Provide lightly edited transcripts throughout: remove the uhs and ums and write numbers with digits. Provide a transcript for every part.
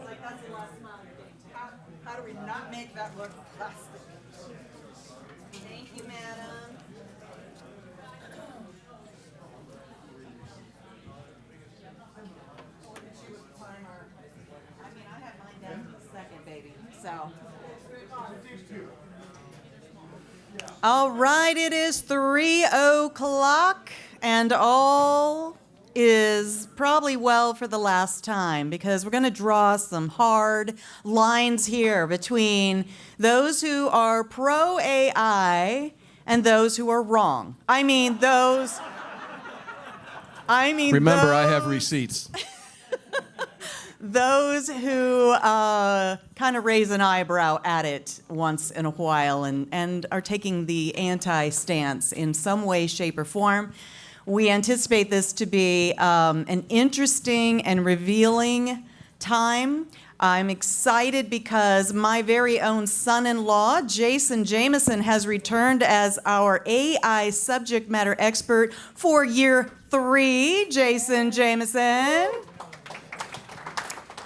Like that's the last smile you're getting to. How do we not make that look plastic? Thank you, madam. I mean, I have mine down to the second, baby. So. All right, it is 3:00, and all is probably well for the last time because we're going to draw some hard lines here between those who are pro-AI and those who are wrong. Remember, I have receipts. Those who kind of raise an eyebrow at it once in a while and are taking the anti-stance in some way, shape, or form. We anticipate this to be an interesting and revealing time. I'm excited because my very own son-in-law, Jason Jameson, has returned as our AI subject matter expert for year 3. Jason Jameson.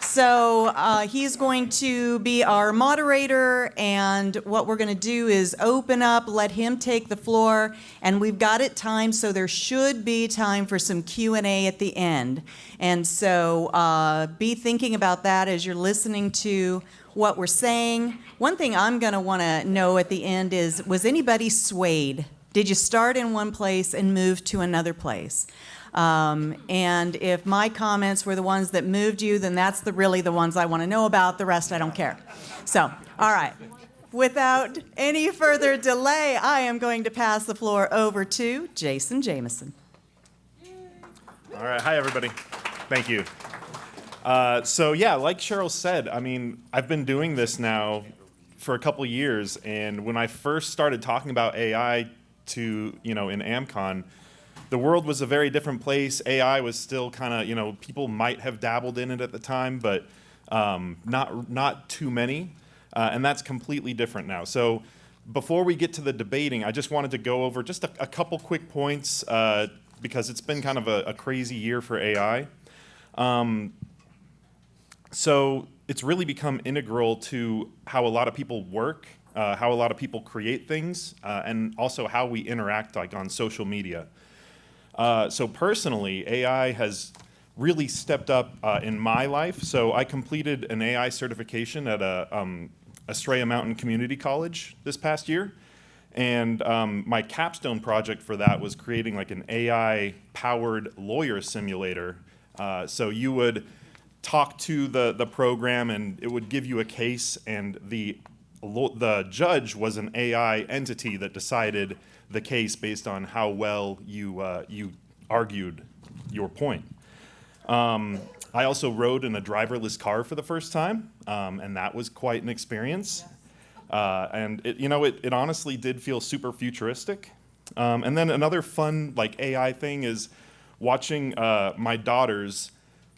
So he's going to be our moderator, and what we're going to do is open up, let him take the floor, and we've got it timed so there should be time for some Q&A at the end. And so be thinking about that as you're listening to what we're saying. One thing I'm going to want to know at the end is, was anybody swayed? Did you start in one place and move to another place? And if my comments were the ones that moved you, then that's really the ones I want to know about. The rest I don't care. So, all right. Without any further delay, I am going to pass the floor over to Jason Jameson. All right. Hi, everybody. Thank you. So, yeah, like Cheryl said, I mean, I've been doing this now for a couple years. And when I first started talking about AI in AMM-Con, the world was a very different place. AI was still kind of, people might have dabbled in it at the time, but not too many. And that's completely different now. So before we get to the debating, I just wanted to go over just a couple quick points because it's been kind of a crazy year for AI. So it's really become integral to how a lot of people work, how a lot of people create things, and also how we interact on social media. So personally, AI has really stepped up in my life. So I completed an AI certification at Estrella Mountain Community College this past year. And my capstone project for that was creating like an AI-powered lawyer simulator. So you would talk to the program and it would give you a case, and the judge was an AI entity that decided the case based on how well you argued your point. I also rode in a driverless car for the first time, and that was quite an experience. And it honestly did feel super futuristic. And then another fun AI thing is watching my daughters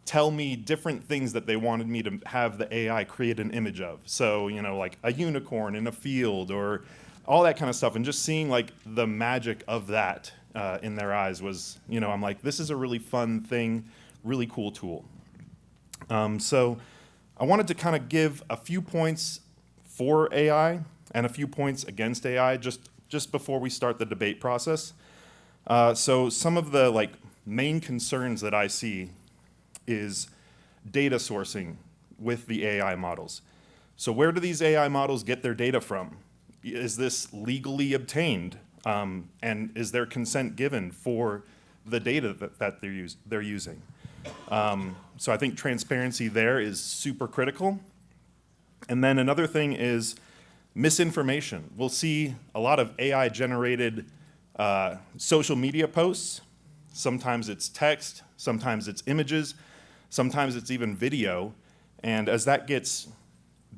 tell me different things that they wanted me to have the AI create an image of. So like a unicorn in a field or all that kind of stuff, and just seeing the magic of that in their eyes was, I'm like, this is a really fun thing, really cool tool. So I wanted to kind of give a few points for AI and a few points against AI just before we start the debate process. So some of the main concerns that I see is data sourcing with the AI models. So where do these AI models get their data from? Is this legally obtained? And is there consent given for the data that they're using? So I think transparency there is super critical. And then another thing is misinformation. We'll see a lot of AI-generated social media posts. Sometimes it's text, sometimes it's images, sometimes it's even video. And as that gets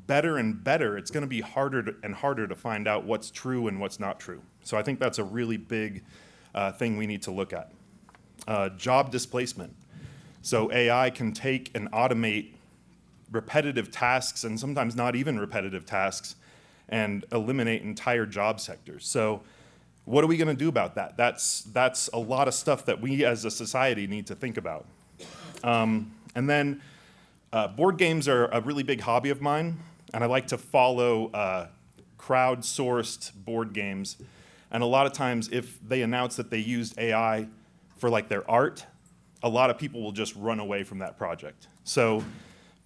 better and better, it's going to be harder and harder to find out what's true and what's not true. So I think that's a really big thing we need to look at. Job displacement. So AI can take and automate repetitive tasks, and sometimes not even repetitive tasks, and eliminate entire job sectors. So what are we going to do about that? That's a lot of stuff that we as a society need to think about. And then board games are a really big hobby of mine, and I like to follow crowdsourced board games. And a lot of times, if they announce that they used AI for like their art, a lot of people will just run away from that project. So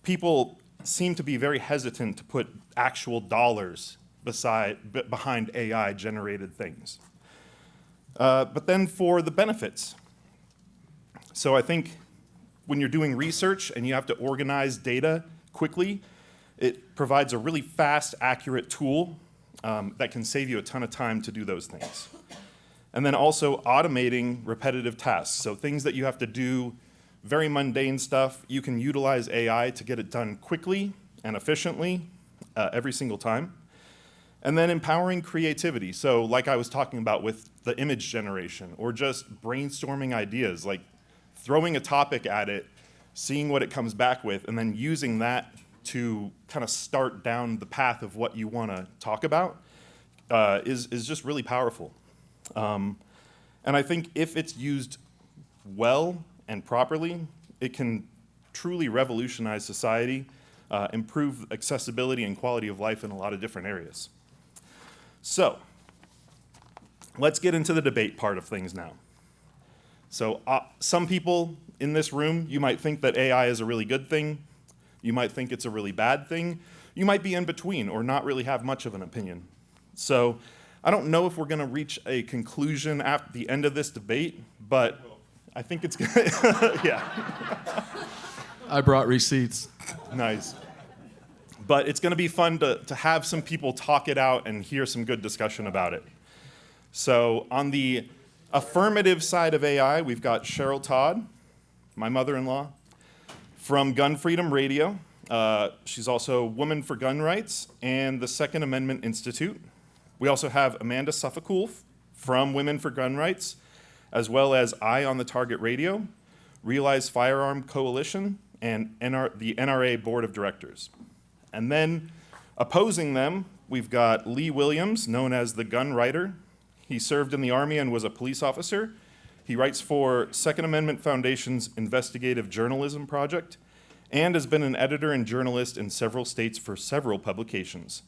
people seem to be very hesitant to put actual dollars behind AI-generated things. But then for the benefits. So I think when you're doing research and you have to organize data quickly, it provides a really fast, accurate tool that can save you a ton of time to do those things. And then also automating repetitive tasks. So things that you have to do, very mundane stuff, you can utilize AI to get it done quickly and efficiently every single time. And then empowering creativity. So like I was talking about with the image generation, or just brainstorming ideas, like throwing a topic at it, seeing what it comes back with, and then using that to kind of start down the path of what you want to talk about is just really powerful. And I think if it's used well and properly, it can truly revolutionize society, improve accessibility and quality of life in a lot of different areas. So let's get into the debate part of things now. So some people in this room, you might think that AI is a really good thing. You might think it's a really bad thing. You might be in between or not really have much of an opinion. So I don't know if we're going to reach a conclusion at the end of this debate, but I think it's going to, yeah. I brought receipts. Nice. But it's going to be fun to have some people talk it out and hear some good discussion about it. So on the affirmative side of AI, we've got Cheryl Todd, my mother-in-law, from Gun Freedom Radio. She's also Woman for Gun Rights and the Second Amendment Institute. We also have Amanda Suffolk from Women for Gun Rights, as well as Eye on the Target Radio, Realize Firearm Coalition, and the NRA Board of Directors. And then opposing them, we've got Lee Williams, known as the Gun Writer. He served in the Army and was a police officer. He writes for Second Amendment Foundation's Investigative Journalism Project and has been an editor and journalist in several states for several publications.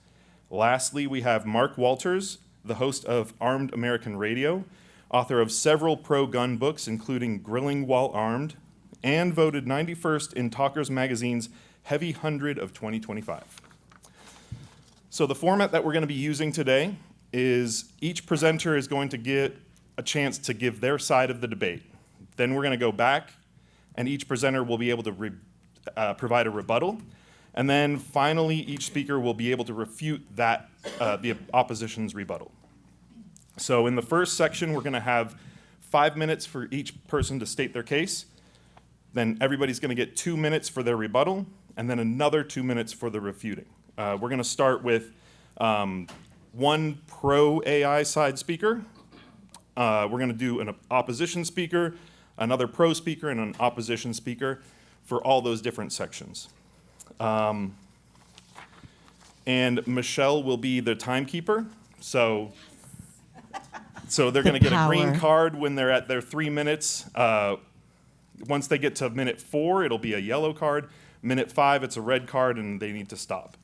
Lastly, we have Mark Walters, the host of Armed American Radio, author of several pro-gun books, including Grilling While Armed, and voted 91st in Talkers Magazine's Heavy 100 of 2025. So the format that we're going to be using today is each presenter is going to get a chance to give their side of the debate. Then we're going to go back, and each presenter will be able to provide a rebuttal. And then finally, each speaker will be able to refute that the opposition's rebuttal. So in the first section, we're going to have 5 minutes for each person to state their case. Then everybody's going to get 2 minutes for their rebuttal, and then another 2 minutes for the refuting. We're going to start with one pro-AI side speaker. We're going to do an opposition speaker, another pro speaker, and an opposition speaker for all those different sections. And Michelle will be the timekeeper. So they're going to get a green card when they're at their 3 minutes. Once they get to minute 4, it'll be a yellow card. Minute 5, it's a red card, and they need to stop.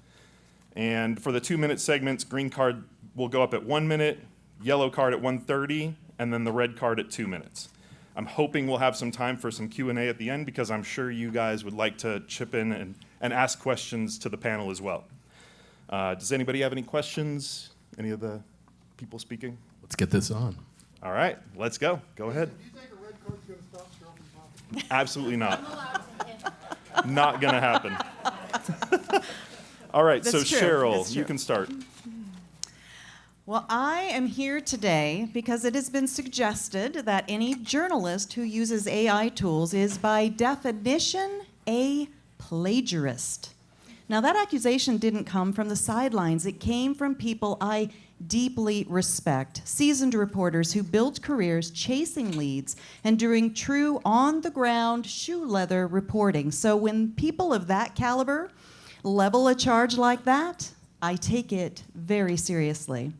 And for the 2-minute segments, green card will go up at 1 minute, yellow card at 1:30, and then the red card at 2 minutes. I'm hoping we'll have some time for some Q&A at the end, because I'm sure you guys would like to chip in and ask questions to the panel as well. Does anybody have any questions? Any of the people speaking? Let's get this on. All right, let's go. Go ahead. Do you think a red card's going to stop Cheryl from talking? Absolutely not. Not going to happen. All right, so That's true. Cheryl, That's you true. can start. Well, I am here today because it has been suggested that any journalist who uses AI tools is by definition a plagiarist. Now, that accusation didn't come from the sidelines. It came from people I deeply respect, seasoned reporters who built careers chasing leads and doing true on-the-ground, shoe-leather reporting. So when people of that caliber level a charge like that, I take it very seriously.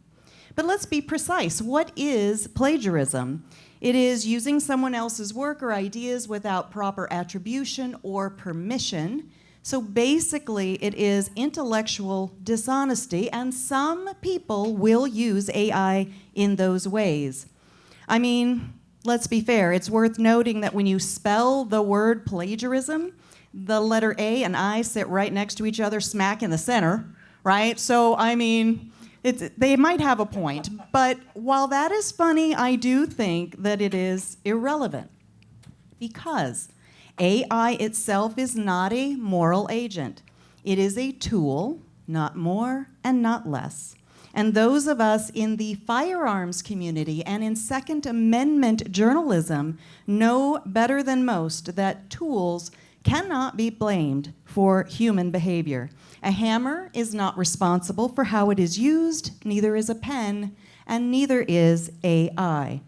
But let's be precise. What is plagiarism? It is using someone else's work or ideas without proper attribution or permission. So basically, it is intellectual dishonesty, and some people will use AI in those ways. I mean, let's be fair. It's worth noting that when you spell the word plagiarism, the letter A and I sit right next to each other, smack in the center, right? So, I mean, they might have a point. But while that is funny, I do think that it is irrelevant because AI itself is not a moral agent. It is a tool, not more and not less. And those of us in the firearms community and in Second Amendment journalism know better than most that tools cannot be blamed for human behavior. A hammer is not responsible for how it is used, neither is a pen, and neither is AI.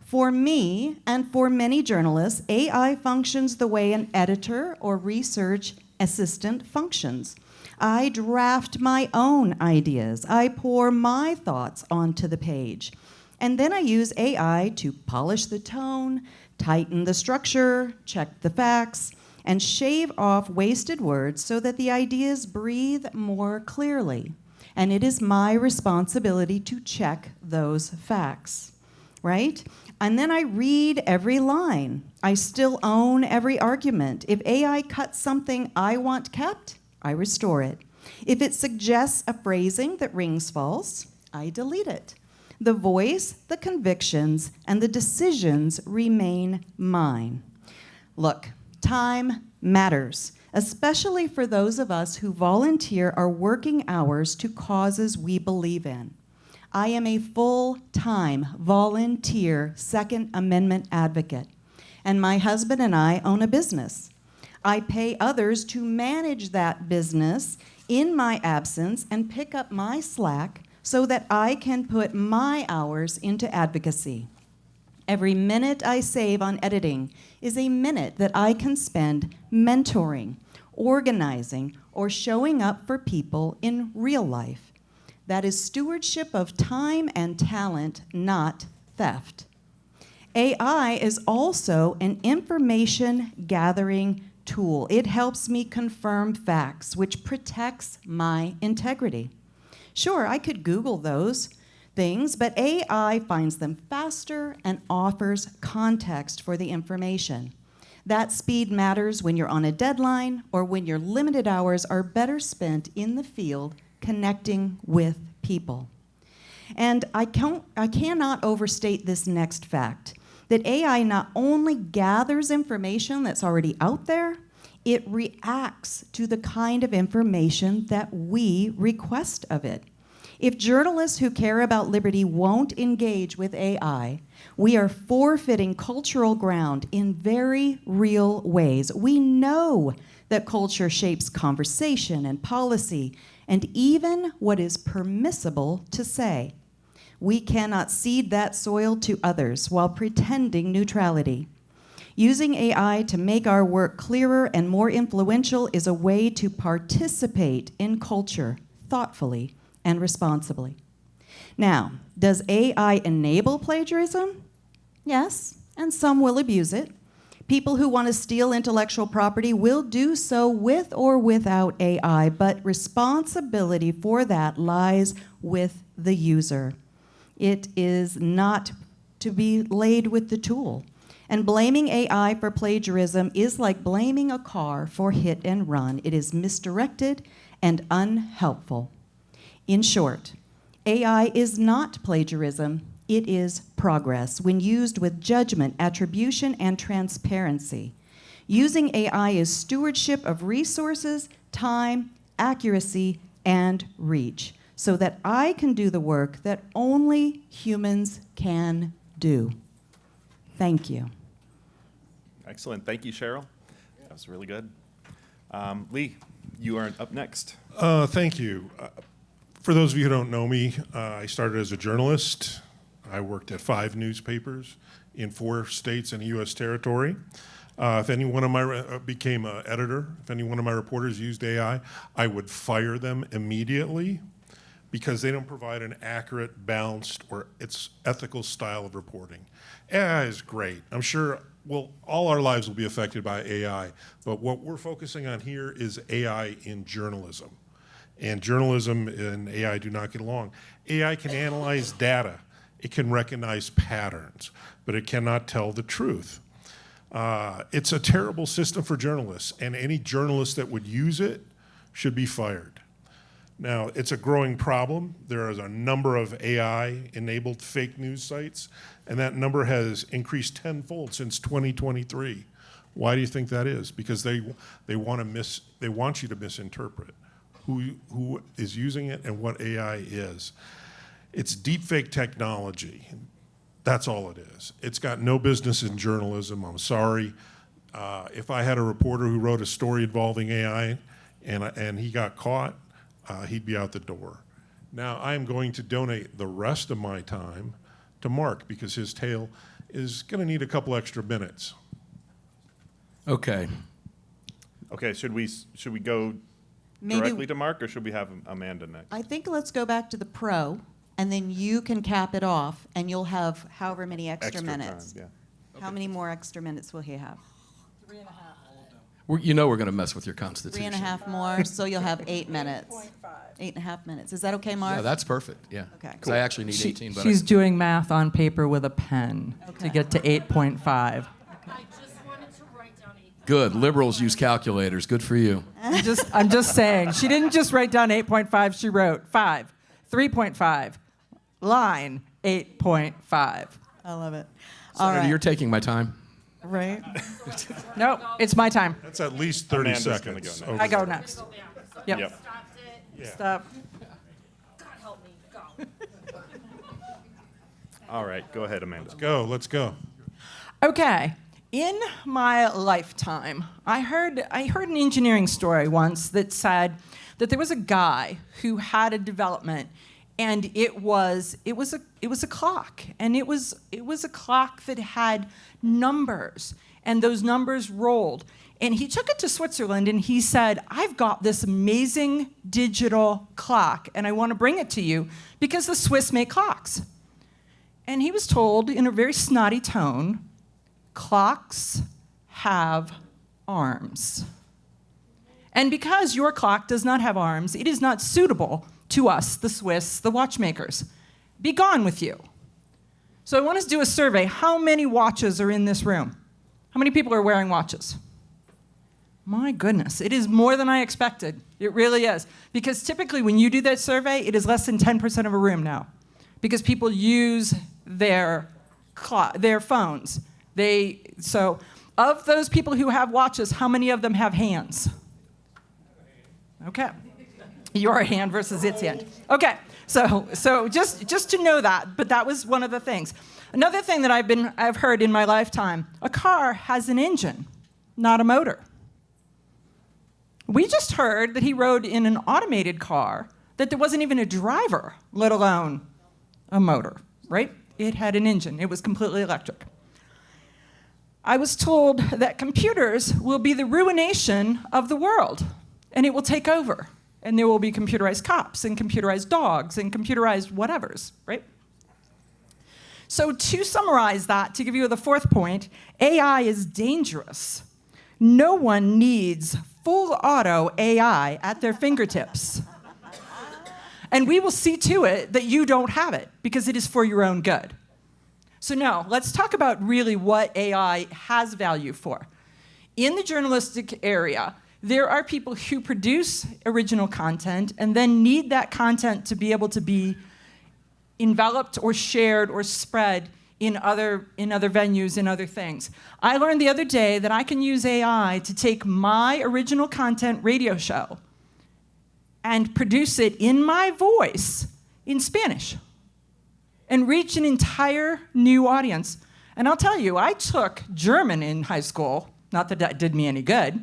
For me, and for many journalists, AI functions the way an editor or research assistant functions. I draft my own ideas. I pour my thoughts onto the page. And then I use AI to polish the tone, tighten the structure, check the facts, and shave off wasted words so that the ideas breathe more clearly. And it is my responsibility to check those facts, right? And then I read every line. I still own every argument. If AI cuts something I want kept, I restore it. If it suggests a phrasing that rings false, I delete it. The voice, the convictions, and the decisions remain mine. Look, time matters, especially for those of us who volunteer our working hours to causes we believe in. I am a full-time volunteer Second Amendment advocate, and my husband and I own a business. I pay others to manage that business in my absence and pick up my slack so that I can put my hours into advocacy. Every minute I save on editing is a minute that I can spend mentoring, organizing, or showing up for people in real life. That is stewardship of time and talent, not theft. AI is also an information gathering tool. It helps me confirm facts, which protects my integrity. Sure, I could Google those things, but AI finds them faster and offers context for the information. That speed matters when you're on a deadline or when your limited hours are better spent in the field connecting with people. And I cannot overstate this next fact, that AI not only gathers information that's already out there, it reacts to the kind of information that we request of it. If journalists who care about liberty won't engage with AI, we are forfeiting cultural ground in very real ways. We know that culture shapes conversation and policy, and even what is permissible to say. We cannot cede that soil to others while pretending neutrality. Using AI to make our work clearer and more influential is a way to participate in culture thoughtfully and responsibly. Now, does AI enable plagiarism? Yes, and some will abuse it. People who want to steal intellectual property will do so with or without AI, but responsibility for that lies with the user. It is not to be laid with the tool. And blaming AI for plagiarism is like blaming a car for hit and run. It is misdirected and unhelpful. In short, AI is not plagiarism, it is progress when used with judgment, attribution, and transparency. Using AI is stewardship of resources, time, accuracy, and reach, so that I can do the work that only humans can do. Thank you. Excellent. Thank you, Cheryl. That was really good. Lee, you are up next. Thank you. For those of you who don't know me, I started as a journalist. I worked at 5 newspapers in 4 states and a U.S. territory. If any one of my became an editor, if any one of my reporters used AI, I would fire them immediately because they don't provide an accurate, balanced, or it's ethical style of reporting. AI is great. I'm sure, well, all our lives will be affected by AI, but what we're focusing on here is AI in journalism. And journalism and AI do not get along. AI can analyze data. It can recognize patterns, but it cannot tell the truth. It's a terrible system for journalists, and any journalist that would use it should be fired. Now, it's a growing problem. There is a number of AI-enabled fake news sites, and that number has increased tenfold since 2023. Why do you think that is? Because they want you to misinterpret who is using it and what AI is. It's deepfake technology. That's all it is. It's got no business in journalism. I'm sorry. If I had a reporter who wrote a story involving AI and he got caught, he'd be out the door. Now, I'm going to donate the rest of my time to Mark because his tale is going to need a couple extra minutes. Okay. Okay, should we go directly to Mark, or should we have Amanda next? I think let's go back to the pro, and then you can cap it off, and you'll have however many extra minutes. Time, yeah. How many more extra minutes will he have? You know we're going to mess with your constitution. 3.5 more, so you'll have 8 minutes. 8.5 minutes. Is that okay, Mark? Yeah, that's perfect. Yeah. Okay. Because I actually need 18. But She's doing math on paper with a pen to get to 8.5. I just wanted to write down 8. Good. Liberals use calculators. Good for you. I'm just saying. She didn't just write down 8.5. She wrote 5, 3.5, line 8.5. I love it. Senator, All right. you're taking my time. Right? No, it's my time. That's at least 30 Amanda's gonna seconds. go next. I go next. Yep. Yep. Stopped it. Yeah. Stop. God help me. Go. All right, go ahead, Amanda. Let's go. Okay. In my lifetime, I heard an engineering story once that said that there was a guy who had a development, and it was a clock, and it was a clock that had numbers, and those numbers rolled. And he took it to Switzerland, and he said, "I've got this amazing digital clock, and I want to bring it to you because the Swiss make clocks." And he was told in a very snotty tone, "Clocks have arms. And because your clock does not have arms, it is not suitable to us, the Swiss, the watchmakers. Be gone with you." So I want us to do a survey. How many watches are in this room? How many people are wearing watches? My goodness, it is more than I expected. It really is. Because typically when you do that survey, it is less than 10% of a room now. Because people use their phones. So of those people who have watches, how many of them have hands? Okay. Your hand versus its hand. Okay. So just to know that, but that was one of the things. Another thing that I've heard in my lifetime, a car has an engine, not a motor. We just heard that he rode in an automated car that there wasn't even a driver, let alone a motor, right? It had an engine. It was completely electric. I was told that computers will be the ruination of the world, and it will take over. And there will be computerized cops and computerized dogs and computerized whatevers, right? So to summarize that, to give you the fourth point, AI is dangerous. No one needs full auto AI at their fingertips. And we will see to it that you don't have it because it is for your own good. So now, let's talk about really what AI has value for. In the journalistic area, there are people who produce original content and then need that content to be able to be enveloped or shared or spread in other venues, in other things. I learned the other day that I can use AI to take my original content radio show and produce it in my voice in Spanish and reach an entire new audience. And I'll tell you, I took German in high school, not that that did me any good,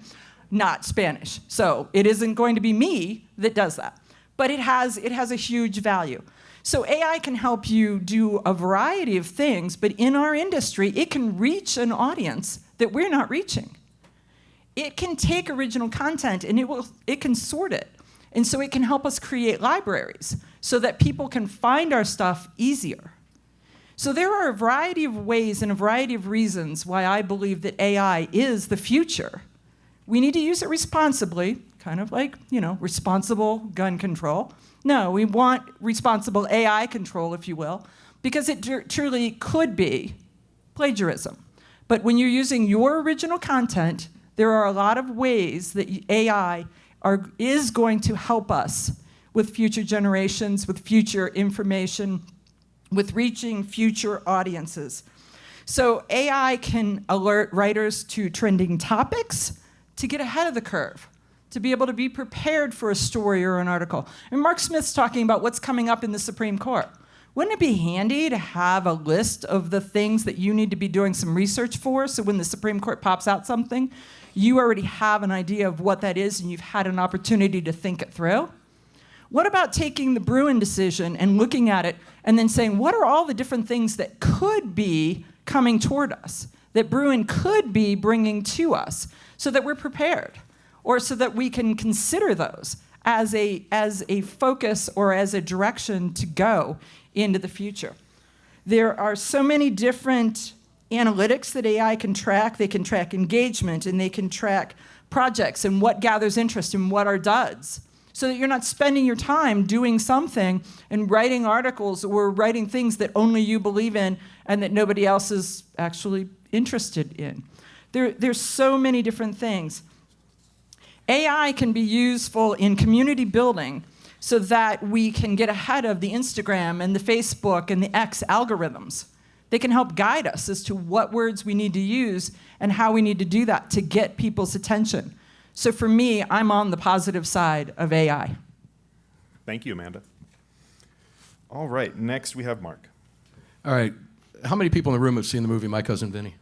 not Spanish. So it isn't going to be me that does that. But it has a huge value. So AI can help you do a variety of things, but in our industry, it can reach an audience that we're not reaching. It can take original content and it can sort it. And so it can help us create libraries. so that people can find our stuff easier. So there are a variety of ways and a variety of reasons why I believe that AI is the future. We need to use it responsibly, kind of like, responsible gun control. No, we want responsible AI control, if you will, because it truly could be plagiarism. But when you're using your original content, there are a lot of ways that AI is going to help us with future generations, with future information, with reaching future audiences. So AI can alert writers to trending topics to get ahead of the curve, to be able to be prepared for a story or an article. And Mark Smith's talking about what's coming up in the Supreme Court. Wouldn't it be handy to have a list of the things that you need to be doing some research for, so when the Supreme Court pops out something, you already have an idea of what that is and you've had an opportunity to think it through? What about taking the Bruin decision and looking at it and then saying, what are all the different things that could be coming toward us, that Bruin could be bringing to us, so that we're prepared, or so that we can consider those as a focus or as a direction to go into the future? There are so many different analytics that AI can track. They can track engagement, and they can track projects and what gathers interest and what are duds, so that you're not spending your time doing something and writing articles or writing things that only you believe in and that nobody else is actually interested in. There's so many different things. AI can be useful in community building so that we can get ahead of the Instagram and the Facebook and the X algorithms. They can help guide us as to what words we need to use and how we need to do that to get people's attention. So for me, I'm on the positive side of AI. Thank you, Amanda. All right, next we have Mark. All right. How many people in the room have seen the movie My Cousin Vinny?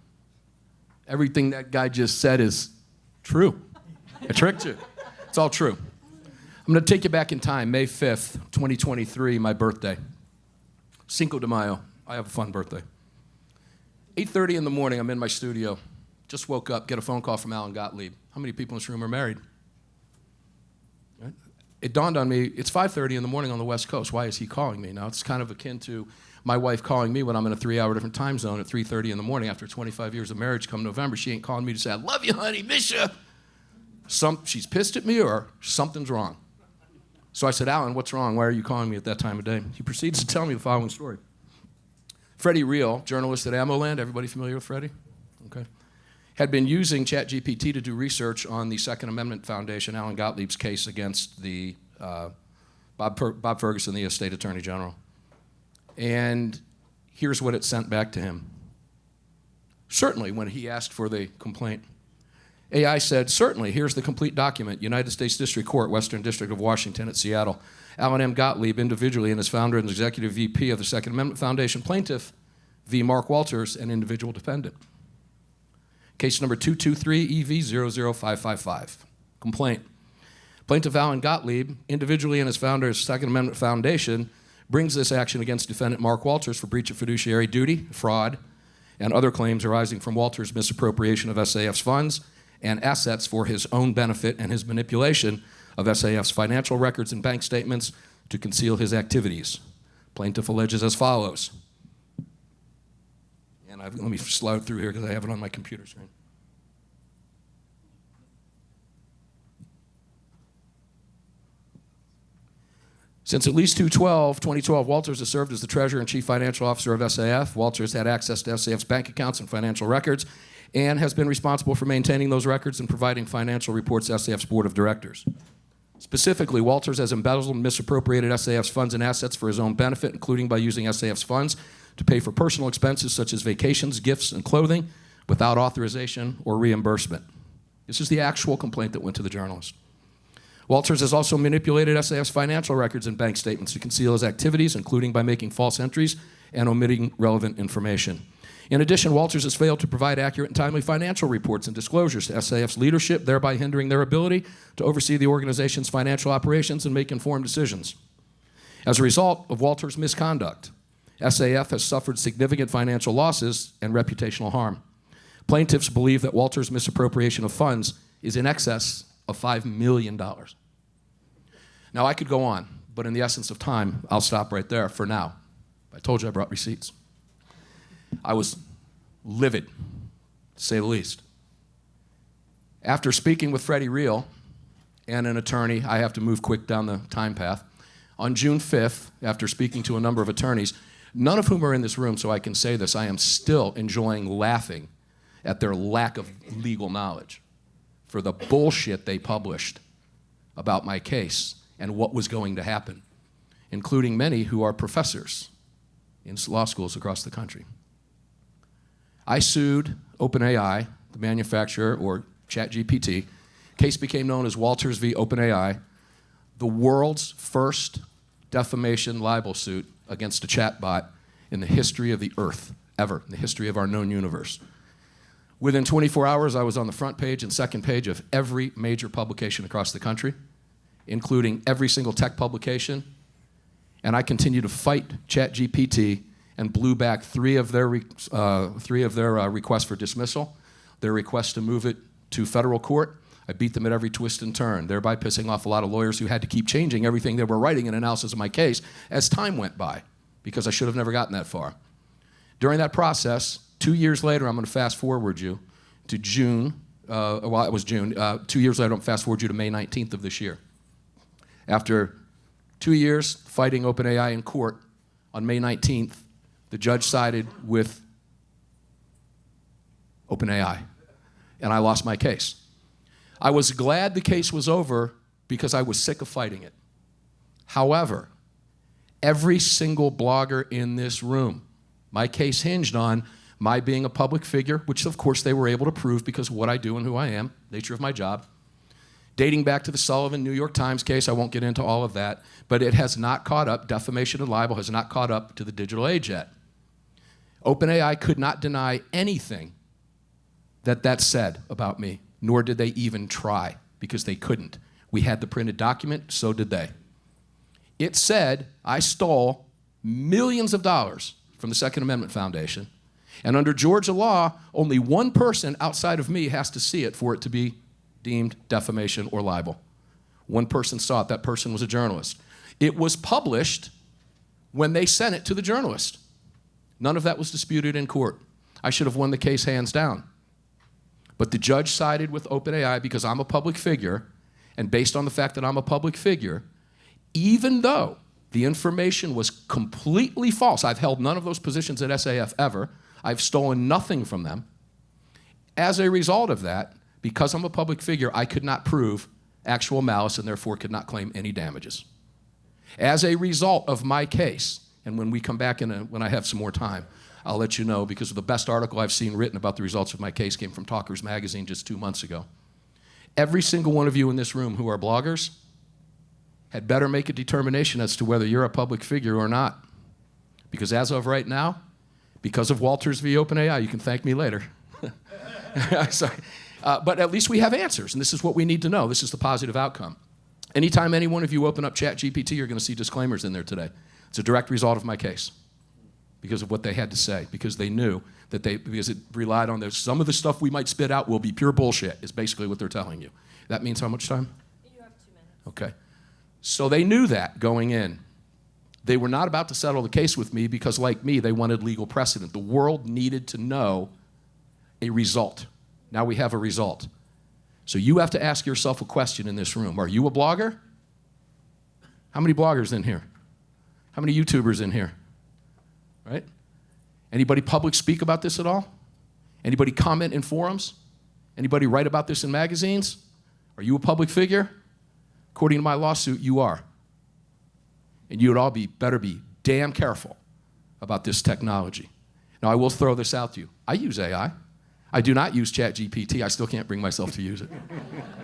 Everything that guy just said is true. I tricked you. It's all true. I'm going to take you back in time, May 5th, 2023, my birthday. Cinco de Mayo. I have a fun birthday. 8:30 in the morning, I'm in my studio. Just woke up, get a phone call from Alan Gottlieb. How many people in this room are married? Right? It dawned on me, it's 5:30 in the morning on the West Coast. Why is he calling me? Now, it's kind of akin to my wife calling me when I'm in a 3-hour different time zone at 3:30 in the morning after 25 years of marriage. Come November, she ain't calling me to say, I love you, honey, miss you. She's pissed at me or something's wrong. So I said, Alan, what's wrong? Why are you calling me at that time of day? He proceeds to tell me the following story. Freddie Reel, journalist at AMMO-Land, everybody familiar with Freddie? Okay. Had been using ChatGPT to do research on the Second Amendment Foundation, Alan Gottlieb's case against the Bob Ferguson, the State Attorney General. And here's what it sent back to him. Certainly, when he asked for the complaint, AI said, certainly, here's the complete document, United States District Court, Western District of Washington at Seattle. Alan M. Gottlieb, individually and as founder and executive VP of the Second Amendment Foundation, plaintiff v. Mark Walters, an individual defendant. Case number 223-EV-00555. Complaint. Plaintiff Alan Gottlieb, individually and as founder of the Second Amendment Foundation, brings this action against defendant Mark Walters for breach of fiduciary duty, fraud, and other claims arising from Walters' misappropriation of SAF's funds and assets for his own benefit and his manipulation of SAF's financial records and bank statements to conceal his activities. Plaintiff alleges as follows. And let me slide through here because I have it on my computer screen. Since at least 2012, Walters has served as the treasurer and chief financial officer of SAF. Walters had access to SAF's bank accounts and financial records and has been responsible for maintaining those records and providing financial reports to SAF's board of directors. Specifically, Walters has embezzled and misappropriated SAF's funds and assets for his own benefit, including by using SAF's funds to pay for personal expenses such as vacations, gifts, and clothing without authorization or reimbursement. This is the actual complaint that went to the journalist. Walters has also manipulated SAF's financial records and bank statements to conceal his activities, including by making false entries and omitting relevant information. In addition, Walters has failed to provide accurate and timely financial reports and disclosures to SAF's leadership, thereby hindering their ability to oversee the organization's financial operations and make informed decisions. As a result of Walters' misconduct, SAF has suffered significant financial losses and reputational harm. Plaintiffs believe that Walters' misappropriation of funds is in excess of $5 million. Now, I could go on, But in the essence of time, I'll stop right there for now. I told you I brought receipts. I was livid, to say the least. After speaking with Freddie Reel and an attorney, I have to move quick down the time path. On June 5th, after speaking to a number of attorneys, none of whom are in this room, so I can say this, I am still enjoying laughing at their lack of legal knowledge for the bullshit they published about my case and what was going to happen, including many who are professors in law schools across the country. I sued OpenAI, the manufacturer, or ChatGPT. Case became known as Walters v. OpenAI, the world's first defamation libel suit against a chatbot in the history of the earth, ever, in the history of our known universe. Within 24 hours, I was on the front page and second page of every major publication across the country, including every single tech publication, and I continued to fight ChatGPT and blew back three of their requests for dismissal, their request to move it to federal court. I beat them at every twist and turn, thereby pissing off a lot of lawyers who had to keep changing everything they were writing in analysis of my case as time went by, because I should have never gotten that far. During that process, 2 years later, I'm going to fast forward you to June, well, it was June. 2 years later, I'm going to fast forward you to May 19th of this year. After 2 years fighting OpenAI in court, on May 19th, the judge sided with OpenAI, and I lost my case. I was glad the case was over because I was sick of fighting it. However, every single blogger in this room, my case hinged on my being a public figure, which of course they were able to prove because of what I do and who I am, nature of my job. Dating back to the Sullivan New York Times case, I won't get into all of that, but it has not caught up, defamation and libel has not caught up to the digital age yet. OpenAI could not deny anything that said about me, nor did they even try, because they couldn't. We had the printed document, so did they. It said I stole millions of dollars from the Second Amendment Foundation, and under Georgia law, only one person outside of me has to see it for it to be deemed defamation or libel. One person saw it, that person was a journalist. It was published when they sent it to the journalist. None of that was disputed in court. I should have won the case hands down. But the judge sided with OpenAI because I'm a public figure, and based on the fact that I'm a public figure, even though the information was completely false, I've held none of those positions at SAF ever, I've stolen nothing from them. As a result of that, because I'm a public figure, I could not prove actual malice and therefore could not claim any damages. As a result of my case, and when we come back when I have some more time, I'll let you know, because the best article I've seen written about the results of my case came from Talkers Magazine just 2 months ago. Every single one of you in this room who are bloggers had better make a determination as to whether you're a public figure or not. Because as of right now, because of Walters v. OpenAI, you can thank me later. Sorry. But at least we have answers, and this is what we need to know. This is the positive outcome. Anytime any one of you open up ChatGPT, you're going to see disclaimers in there today. It's a direct result of my case because of what they had to say, because they knew that because it relied on this. Some of the stuff we might spit out will be pure bullshit, is basically what they're telling you. That means how much time? You have 2 minutes. Okay. So they knew that going in. They were not about to settle the case with me because, like me, they wanted legal precedent. The world needed to know a result. Now we have a result. So you have to ask yourself a question in this room. Are you a blogger? How many bloggers in here? How many YouTubers in here? Right? Anybody public speak about this at all? Anybody comment in forums? Anybody write about this in magazines? Are you a public figure? According to my lawsuit, you are. And you would all better be damn careful about this technology. Now, I will throw this out to you. I use AI. I do not use ChatGPT. I still can't bring myself to use it.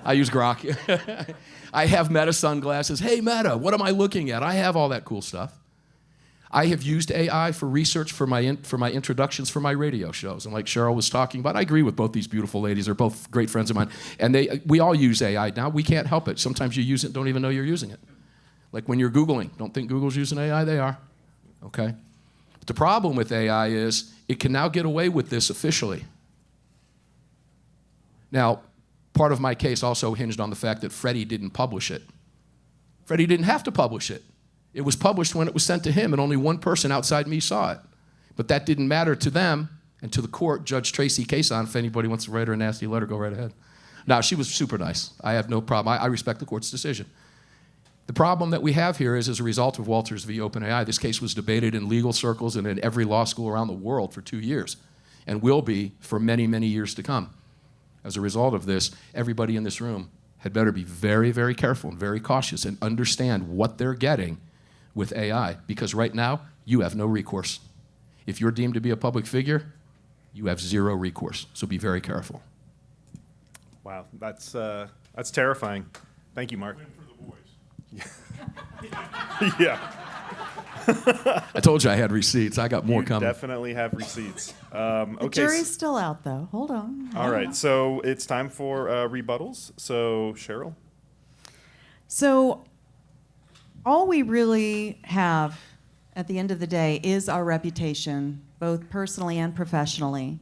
I use Grok. I have Meta sunglasses. Hey, Meta, what am I looking at? I have all that cool stuff. I have used AI for research for my introductions for my radio shows. And like Cheryl was talking about, I agree with both these beautiful ladies. They're both great friends of mine. And we all use AI now. We can't help it. Sometimes you use it and don't even know you're using it. Like when you're Googling. Don't think Google's using AI? They are. Okay? But the problem with AI is it can now get away with this officially. Now, part of my case also hinged on the fact that Freddie didn't publish it. Freddie didn't have to publish it. It was published when it was sent to him, and only one person outside me saw it. But that didn't matter to them and to the court. Judge Tracy Cason, if anybody wants to write her a nasty letter, go right ahead. Now, she was super nice. I have no problem. I respect the court's decision. The problem that we have here is, as a result of Walters v. OpenAI, this case was debated in legal circles and in every law school around the world for 2 years, and will be for many, many years to come. As a result of this, everybody in this room had better be very, very careful and very cautious and understand what they're getting with AI, because right now, you have no recourse. If you're deemed to be a public figure, you have zero recourse, so be very careful. Wow, that's terrifying. Thank you, Mark. Yeah. I told you I had receipts. I got more You coming. definitely have receipts. The Okay. jury's still out, though. Hold on. All right, so it's time for rebuttals. So, Cheryl? So all we really have at the end of the day is our reputation, both personally and professionally.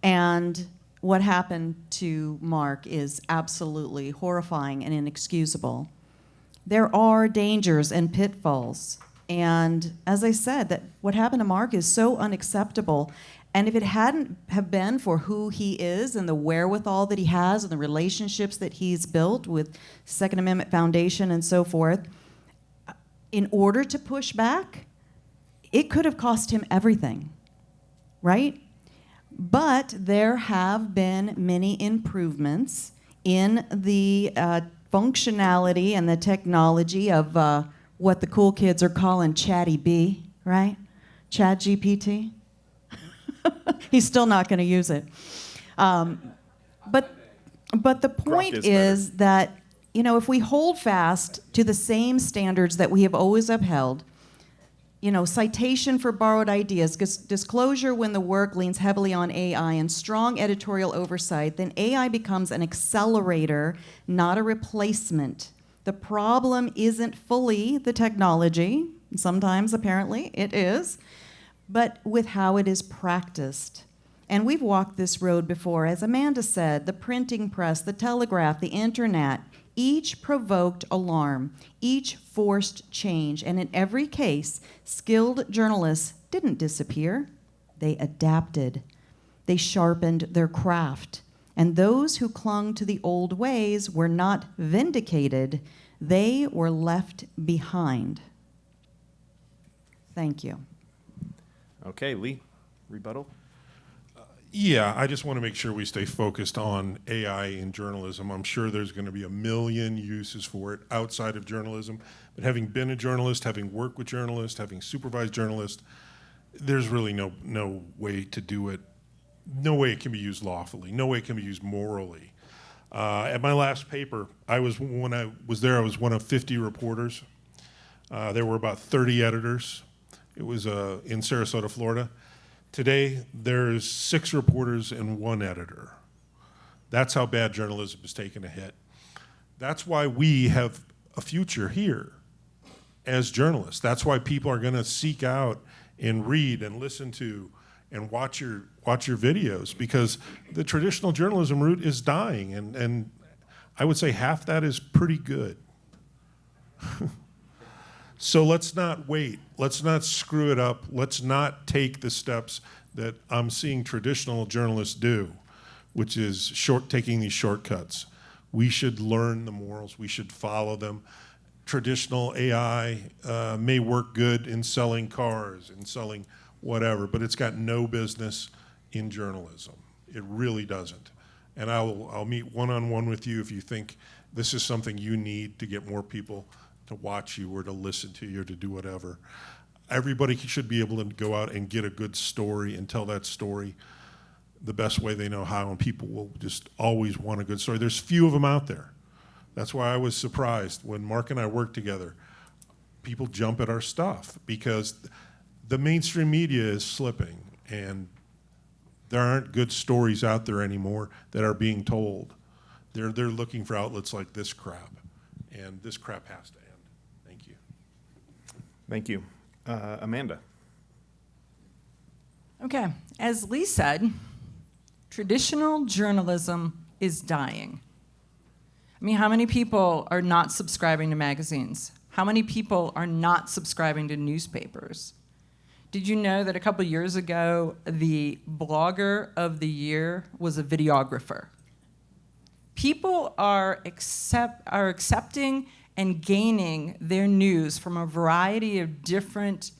And what happened to Mark is absolutely horrifying and inexcusable. There are dangers and pitfalls. And as I said, that what happened to Mark is so unacceptable. And if it hadn't have been for who he is and the wherewithal that he has and the relationships that he's built with Second Amendment Foundation and so forth, in order to push back, it could have cost him everything, right? But there have been many improvements in the functionality and the technology of what the cool kids are calling Chatty B, right? Chat GPT. He's still not going to use it. But the point is that, you know, if we hold fast to the same standards that we have always upheld, you know, citation for borrowed ideas, disclosure when the work leans heavily on AI, and strong editorial oversight, then AI becomes an accelerator, not a replacement. The problem isn't fully the technology. Sometimes, apparently, it is, but with how it is practiced. And we've walked this road before. As Amanda said, the printing press, the telegraph, the internet, each provoked alarm, each forced change, and in every case, skilled journalists didn't disappear. They adapted. They sharpened their craft. And those who clung to the old ways were not vindicated. They were left behind. Thank you. Okay, Lee, rebuttal? Yeah, I just want to make sure we stay focused on AI in journalism. I'm sure there's going to be a million uses for it outside of journalism. But having been a journalist, having worked with journalists, having supervised journalists, there's really no way to do it. No way it can be used lawfully. No way it can be used morally. At my last paper, when I was there, I was one of 50 reporters. There were about 30 editors. It was in Sarasota, Florida. Today, there's 6 reporters and 1 editor. That's how bad journalism has taken a hit. That's why we have a future here as journalists. That's why people are going to seek out and read and listen to and watch your videos, because the traditional journalism route is dying, and I would say half that is pretty good. So let's not wait. Let's not screw it up. Let's not take the steps that I'm seeing traditional journalists do, which is taking these shortcuts. We should learn the morals. We should follow them. Traditional AI may work good in selling cars and selling whatever, but it's got no business in journalism. It really doesn't. And I'll meet one-on-one with you if you think this is something you need to get more people to watch you or to listen to you or to do whatever. Everybody should be able to go out and get a good story and tell that story the best way they know how, and people will just always want a good story. There's few of them out there. That's why I was surprised when Mark and I worked together. People jump at our stuff because the mainstream media is slipping, and there aren't good stories out there anymore that are being told. They're looking for outlets like this crap, and this crap has to end. Thank you. Thank you. Amanda? Okay, as Lee said, traditional journalism is dying. I mean, how many people are not subscribing to magazines? How many people are not subscribing to newspapers? Did you know that a couple years ago, the blogger of the year was a videographer? People are accepting and gaining their news from a variety of different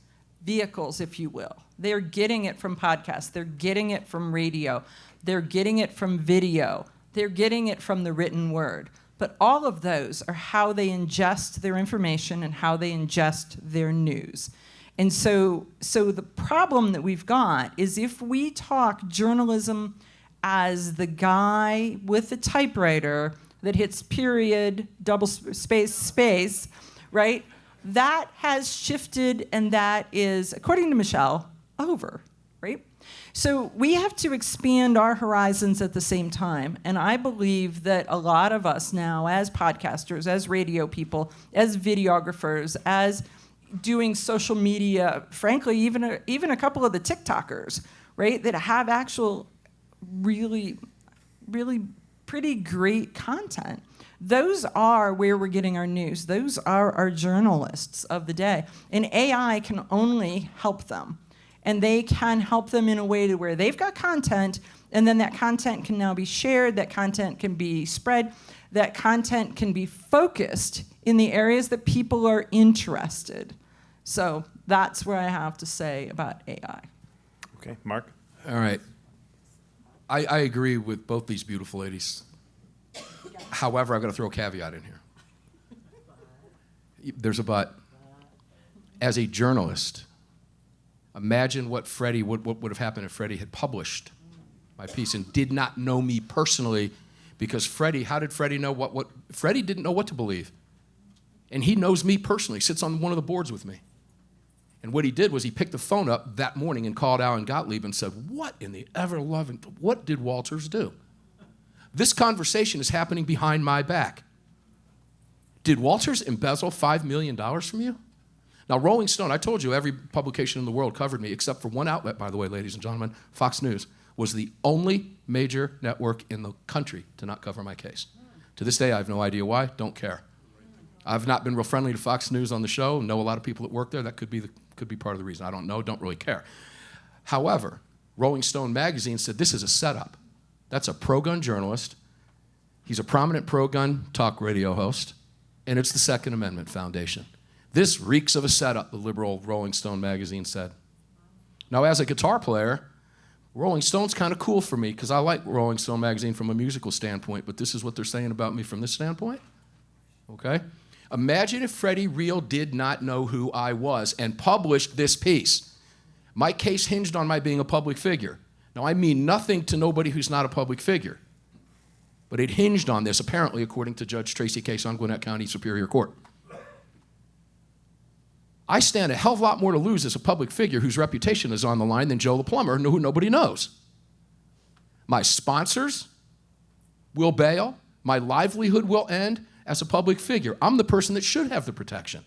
vehicles, if you will. They're getting it from podcasts. They're getting it from radio. They're getting it from video. They're getting it from the written word. But all of those are how they ingest their information and how they ingest their news. And so the problem that we've got is if we talk journalism as the guy with the typewriter that hits period, double space, right? That has shifted, and that is, according to Michelle, over, right? So we have to expand our horizons at the same time. And I believe that a lot of us now, as podcasters, as radio people, as videographers, as doing social media, frankly, even a couple of the TikTokers, right, that have actual really pretty great content. Those are where we're getting our news. Those are our journalists of the day. And AI can only help them. And they can help them in a way to where they've got content, and then that content can now be shared, that content can be spread, that content can be focused in the areas that people are interested. So that's what I have to say about AI. Okay, Mark? All right. I agree with both these beautiful ladies. However, I've got to throw a caveat in here. There's a but. As a journalist, imagine what would have happened if Freddie had published my piece and did not know me personally, because how did Freddie know what Freddie didn't know what to believe. And he knows me personally, sits on one of the boards with me. And what he did was he picked the phone up that morning and called Alan Gottlieb and said, what in the ever-loving, what did Walters do? This conversation is happening behind my back. Did Walters embezzle $5 million from you? Now, Rolling Stone, I told you every publication in the world covered me, except for one outlet, by the way, ladies and gentlemen. Fox News was the only major network in the country to not cover my case. To this day, I have no idea why, don't care. I've not been real friendly to Fox News on the show, know a lot of people that work there. That could be part of the reason. I don't know, don't really care. However, Rolling Stone magazine said this is a setup. That's a pro-gun journalist. He's a prominent pro-gun talk radio host, and it's the Second Amendment Foundation. This reeks of a setup, the liberal Rolling Stone magazine said. Now, as a guitar player, Rolling Stone's kind of cool for me because I like Rolling Stone magazine from a musical standpoint, but this is what they're saying about me from this standpoint? Okay? Imagine if Freddie Real did not know who I was and published this piece. My case hinged on my being a public figure. Now, I mean nothing to nobody who's not a public figure, but it hinged on this, apparently, according to Judge Tracy Case on Gwinnett County Superior Court. I stand a hell of a lot more to lose as a public figure whose reputation is on the line than Joe the plumber, who nobody knows. My sponsors will bail. My livelihood will end as a public figure. I'm the person that should have the protection.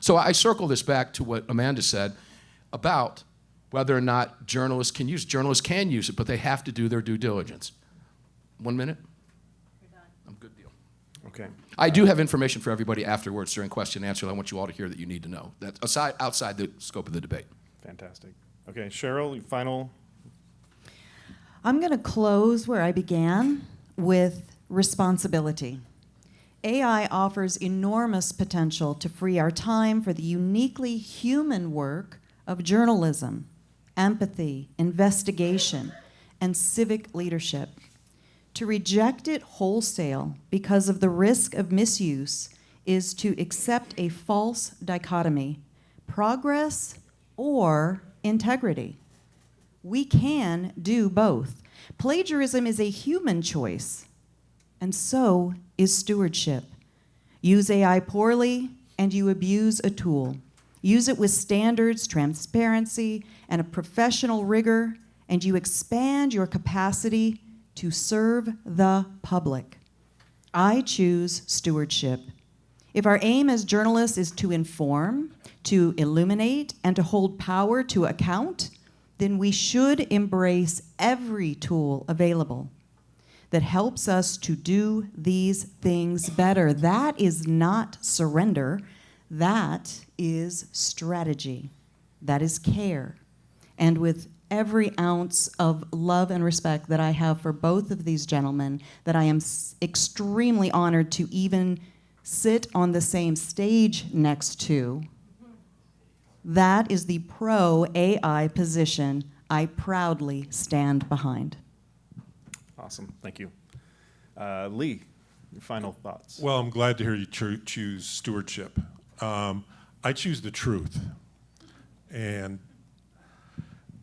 So I circle this back to what Amanda said about whether or not journalists can use it. Journalists can use it, but they have to do their due diligence. 1 minute? You're done. I'm good deal. Okay. I do have information for everybody afterwards during question and answer that I want you all to hear that you need to know. That's outside the scope of the debate. Fantastic. Okay, Cheryl, your final. I'm going to close where I began with responsibility. AI offers enormous potential to free our time for the uniquely human work of journalism, empathy, investigation, and civic leadership. To reject it wholesale because of the risk of misuse is to accept a false dichotomy, progress or integrity. We can do both. Plagiarism is a human choice, and so is stewardship. Use AI poorly, and you abuse a tool. Use it with standards, transparency, and a professional rigor, and you expand your capacity to serve the public. I choose stewardship. If our aim as journalists is to inform, to illuminate, and to hold power to account, then we should embrace every tool available that helps us to do these things better. That is not surrender. That is strategy. That is care. And with every ounce of love and respect that I have for both of these gentlemen, that I am extremely honored to even sit on the same stage next to, that is the pro-AI position I proudly stand behind. Awesome. Thank you. Lee, your final thoughts. Well, I'm glad to hear you choose stewardship. I choose the truth. And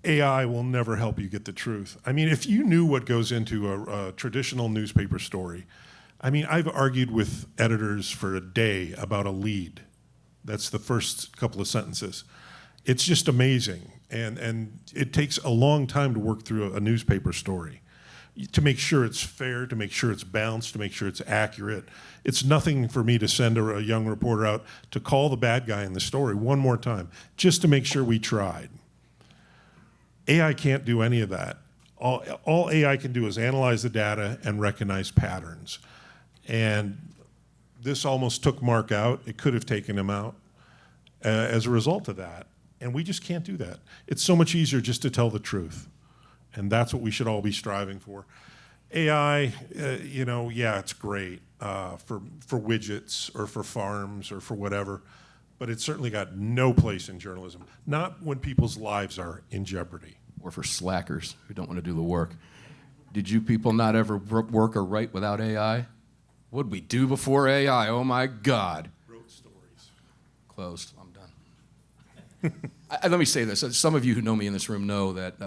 AI will never help you get the truth. I mean, if you knew what goes into a traditional newspaper story, I mean, I've argued with editors for a day about a lead. That's the first couple of sentences. It's just amazing. And it takes a long time to work through a newspaper story, to make sure it's fair, to make sure it's balanced, to make sure it's accurate. It's nothing for me to send a young reporter out to call the bad guy in the story one more time, just to make sure we tried. AI can't do any of that. All AI can do is analyze the data and recognize patterns. And this almost took Mark out. It could have taken him out as a result of that. And we just can't do that. It's so much easier just to tell the truth. And that's what we should all be striving for. AI, yeah, it's great for widgets or for farms or for whatever, but it's certainly got no place in journalism, not when people's lives are in jeopardy. Or for slackers who don't want to do the work. Did you people not ever work or write without AI? What'd we do before AI? Oh my God. Wrote stories. Closed. I'm done. Let me say this. Some of you who know me in this room know that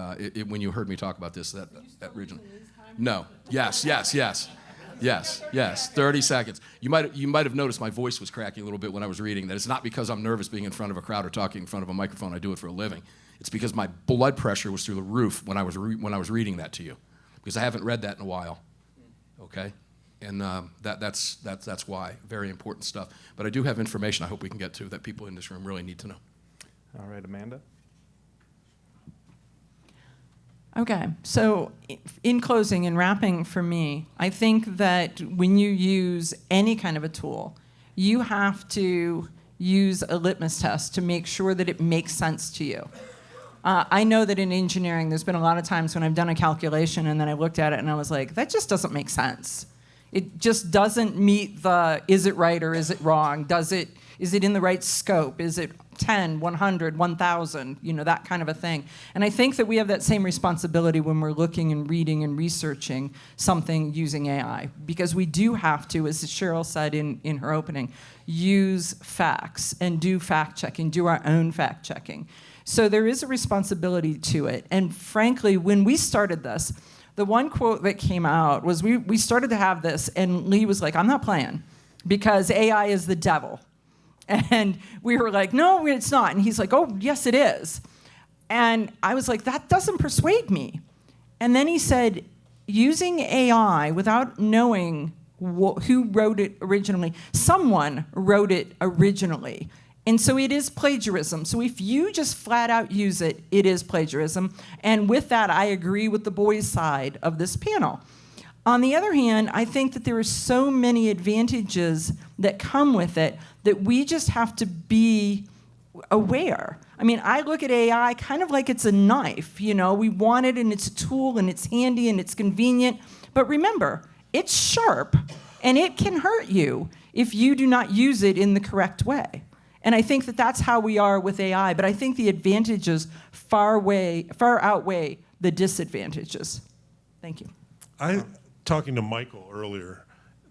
when you heard me talk about this, that region. No. Yes. 30 seconds. You might have noticed my voice was cracking a little bit when I was reading that. It's not because I'm nervous being in front of a crowd or talking in front of a microphone. I do it for a living. It's because my blood pressure was through the roof when I was reading that to you, because I haven't read that in a while. Okay, and that's why. Very important stuff. But I do have information I hope we can get to that people in this room really need to know. All right, Amanda. Okay, so in closing and wrapping for me, I think that when you use any kind of a tool, you have to use a litmus test to make sure that it makes sense to you. I know that in engineering, there's been a lot of times when I've done a calculation and then I looked at it and I was like, that just doesn't make sense. It just doesn't meet the, is it right or is it wrong? Is it in the right scope? Is it 10, 100, 1,000, that kind of a thing. And I think that we have that same responsibility when we're looking and reading and researching something using AI, because we do have to, as Cheryl said in her opening, use facts and do fact checking, do our own fact checking. So there is a responsibility to it. And frankly, when we started this, the one quote that came out was we started to have this, and Lee was like, I'm not playing, because AI is the devil. And we were like, no, it's not. And he's like, oh, yes, it is. And I was like, that doesn't persuade me. And then he said, using AI without knowing who wrote it originally, someone wrote it originally. And so it is plagiarism. So if you just flat out use it, it is plagiarism. And with that, I agree with the boys' side of this panel. On the other hand, I think that there are so many advantages that come with it that we just have to be aware. I mean, I look at AI kind of like it's a knife. We want it and it's a tool and it's handy and it's convenient. But remember, it's sharp and it can hurt you if you do not use it in the correct way. And I think that that's how we are with AI. But I think the advantages far outweigh the disadvantages. Thank you. Talking to Michael earlier,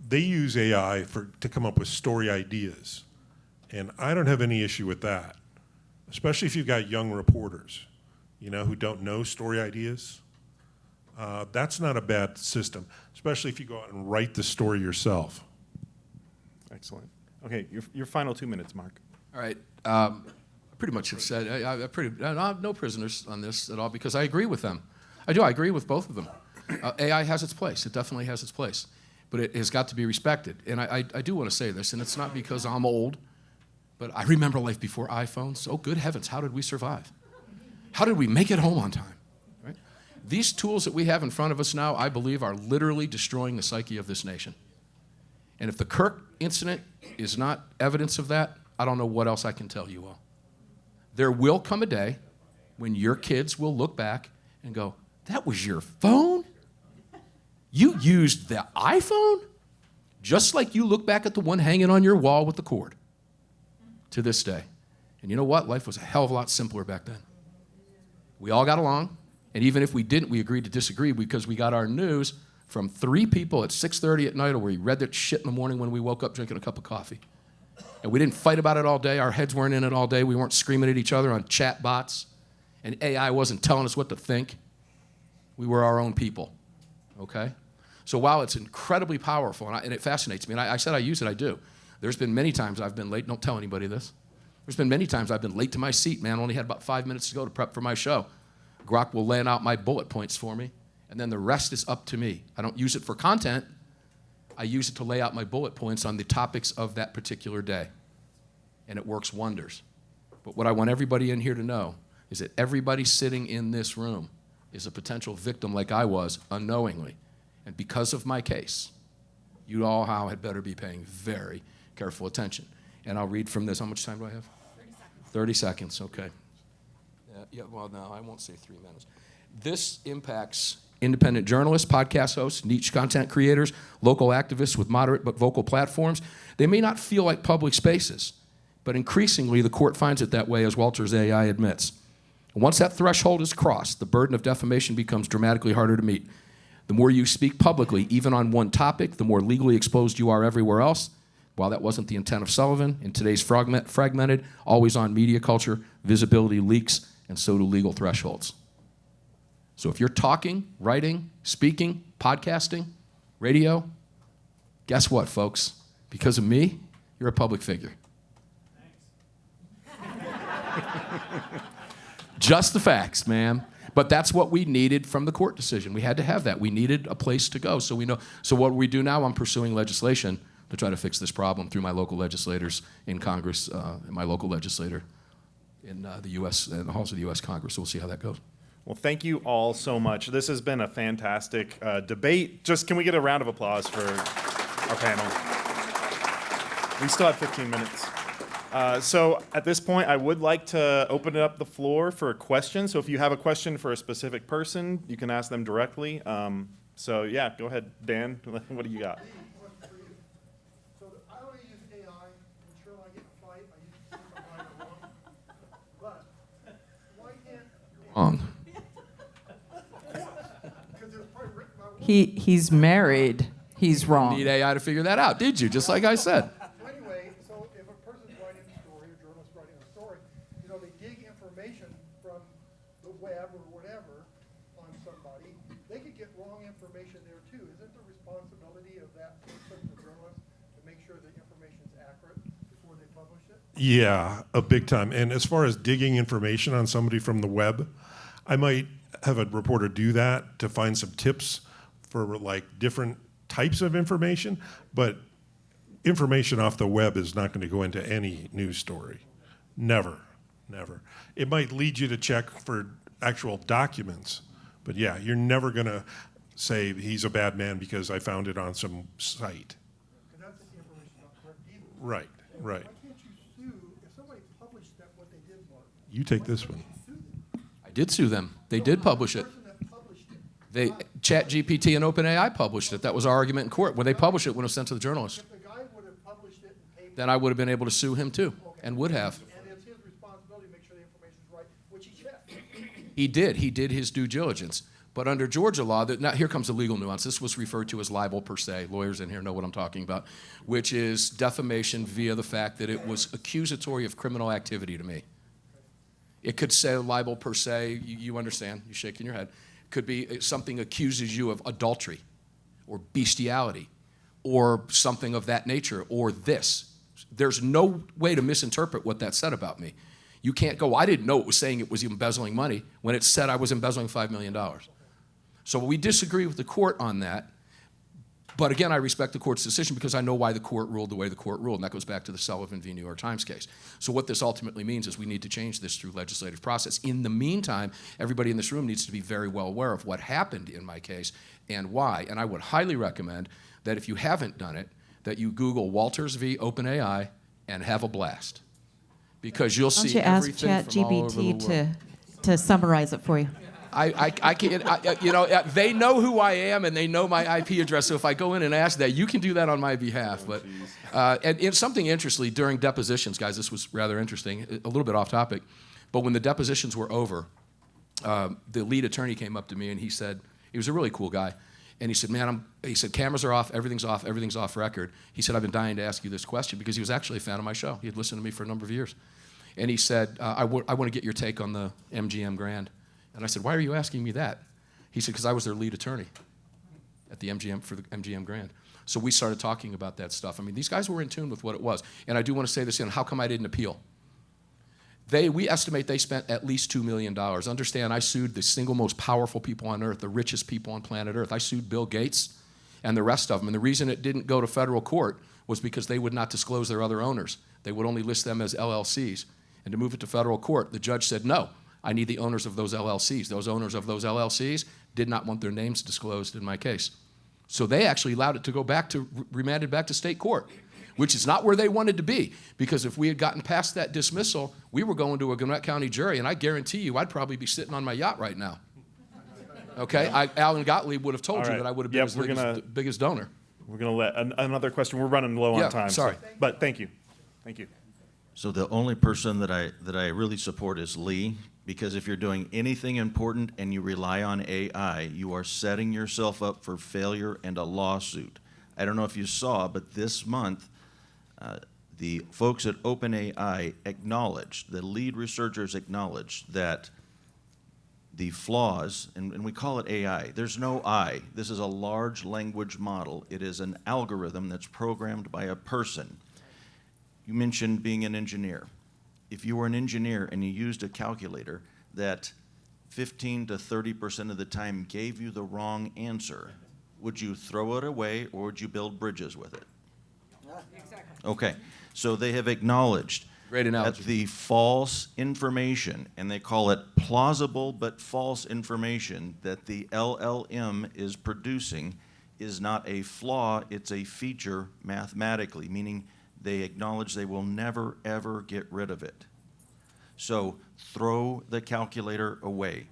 they use AI to come up with story ideas. And I don't have any issue with that, especially if you've got young reporters, who don't know story ideas. That's not a bad system, especially if you go out and write the story yourself. Excellent. Okay, your final 2 minutes, Mark. All right. I pretty much have said, I have no prisoners on this at all, because I agree with them. I do. I agree with both of them. AI has its place. It definitely has its place. But it has got to be respected. And I do want to say this, and it's not because I'm old, but I remember life before iPhones. Oh, good heavens, how did we survive? How did we make it home on time? Right? These tools that we have in front of us now, I believe, are literally destroying the psyche of this nation. And if the Kirk incident is not evidence of that, I don't know what else I can tell you all. There will come a day when your kids will look back and go, that was your phone? You used the iPhone? Just like you look back at the one hanging on your wall with the cord to this day. And you know what? Life was a hell of a lot simpler back then. We all got along, and even if we didn't, we agreed to disagree because we got our news from 3 people at 6:30 at night, or we read that shit in the morning when we woke up drinking a cup of coffee. And we didn't fight about it all day. Our heads weren't in it all day. We weren't screaming at each other on chat bots. And AI wasn't telling us what to think. We were our own people, okay? So while it's incredibly powerful, and it fascinates me, and I said I use it, I do. There's been many times I've been late. Don't tell anybody this. There's been many times I've been late to my seat, man. Only had about 5 minutes to go to prep for my show. Grok will lay out my bullet points for me, and then the rest is up to me. I don't use it for content. I use it to lay out my bullet points on the topics of that particular day, and it works wonders. But what I want everybody in here to know is that everybody sitting in this room is a potential victim like I was unknowingly. And because of my case, you all had better be paying very careful attention. And I'll read from this. How much time do I have? 30 seconds. 30 seconds, okay. Well, no, I won't say 3 minutes. This impacts independent journalists, podcast hosts, niche content creators, local activists with moderate but vocal platforms. They may not feel like public spaces, but increasingly the court finds it that way, as Walter's AI admits. Once that threshold is crossed, the burden of defamation becomes dramatically harder to meet. The more you speak publicly, even on one topic, the more legally exposed you are everywhere else. While that wasn't the intent of Sullivan, in today's fragmented, always-on media culture, visibility leaks, and so do legal thresholds. So if you're talking, writing, speaking, podcasting, radio, guess what, folks? Because of me, you're a public figure. Just the facts, ma'am. But that's what we needed from the court decision. We had to have that. We needed a place to go, so we know. So what we do now, I'm pursuing legislation to try to fix this problem through my local legislators in Congress, and my local legislator in the U.S., in the halls of the U.S. Congress. So we'll see how that goes. Well, thank you all so much. This has been a fantastic debate. Just can we get a round of applause for our panel? We still have 15 minutes. So at this point, I would like to open up the floor for questions. So if you have a question for a specific person, you can ask them directly. So yeah, go ahead, Dan. What do you got? So I only use AI, and sure when I get in a fight, I use it to see if I'm right or wrong. But why can't... Wrong. Because it was probably written by women. He's married. He's wrong. Need AI to figure that out, did you? Just like I said. So anyway, so if a person's writing a story, a journalist writing a story, you know, they dig information from the web or whatever on somebody, they could get wrong information there too. Isn't the responsibility of that person, the journalist, to make sure the information is accurate before they publish it? Yeah, a big time. And as far as digging information on somebody from the web, I might have a reporter do that to find some tips for like different types of information, but information off the web is not going to go into any news story. Never, never. It might lead you to check for actual documents, but yeah, you're never going to say he's a bad man because I found it on some site. And that's the information not correct either. Right, right. Why can't you sue if somebody published that what they did, Mark? You take this one. Sue them. I did sue them. They did publish it. The person that published it. ChatGPT and OpenAI published it. That was our argument in court. When they published it, when it was sent to the journalist, If the guy would have published it and paid then I would have been able to sue him too, and would have. and it's his responsibility to make sure the information's right, which he checked. He did. He did his due diligence. But under Georgia law, now here comes the legal nuance. This was referred to as libel per se. Lawyers in here know what I'm talking about, which is defamation via the fact that it was accusatory of criminal activity to me. It could say libel per se. You understand. You're shaking your head. Could be something accuses you of adultery or bestiality or something of that nature or this. There's no way to misinterpret what that said about me. You can't go, I didn't know it was saying it was embezzling money when it said I was embezzling $5 million. So we disagree with the court on that. But again, I respect the court's decision because I know why the court ruled the way the court ruled, and that goes back to the Sullivan v. New York Times case. So what this ultimately means is we need to change this through legislative process. In the meantime, everybody in this room needs to be very well aware of what happened in my case and why. And I would highly recommend that if you haven't done it, that you Google Walters v. OpenAI and have a blast. because you'll Why don't see you ask everything from all over the world. ChatGPT to summarize it for you? I can't, they know who I am and they know my IP address. So if I go in and ask that, you can do that on my behalf. But and something interestingly, during depositions, guys, this was rather interesting, a little bit off topic, but when the depositions were over, the lead attorney came up to me and he said, he was a really cool guy, and he said, man, he said, cameras are off, everything's off record. He said, I've been dying to ask you this question, because he was actually a fan of my show. He had listened to me for a number of years. And he said, I want to get your take on the MGM Grand. And I said, why are you asking me that? He said, because I was their lead attorney at the MGM for the MGM Grand. So we started talking about that stuff. I mean, these guys were in tune with what it was. And I do want to say this, how come I didn't appeal? We estimate they spent at least $2 million. Understand, I sued the single most powerful people on earth, the richest people on planet Earth. I sued Bill Gates and the rest of them. And the reason it didn't go to federal court was because they would not disclose their other owners. They would only list them as LLCs. And to move it to federal court, the judge said, no, I need the owners of those LLCs. Those owners of those LLCs did not want their names disclosed in my case. So they actually allowed it to go back to, remanded back to state court, which is not where they wanted to be. Because if we had gotten past that dismissal, we were going to a Gwinnett County jury, and I guarantee you I'd probably be sitting on my yacht right now. Okay? Alan Gottlieb would have told you that I would have been his biggest donor. We're going to let another question. We're running low on time. Sorry. But thank you. Thank you. So the only person that I really support is Lee, because if you're doing anything important and you rely on AI, you are setting yourself up for failure and a lawsuit. I don't know if you saw, but this month, the folks at OpenAI acknowledged, the lead researchers acknowledged that the flaws, and we call it AI, there's no I. This is a large language model. It is an algorithm that's programmed by a person. You mentioned being an engineer. If you were an engineer and you used a calculator that 15 to 30% of the time gave you the wrong answer, would you throw it away or would you build bridges with it? Exactly. Okay, so they have acknowledged that the false information, and they call it plausible but false information that the LLM is producing is not a flaw, it's a feature mathematically, meaning they acknowledge they will never, ever get rid of it. So throw the calculator away.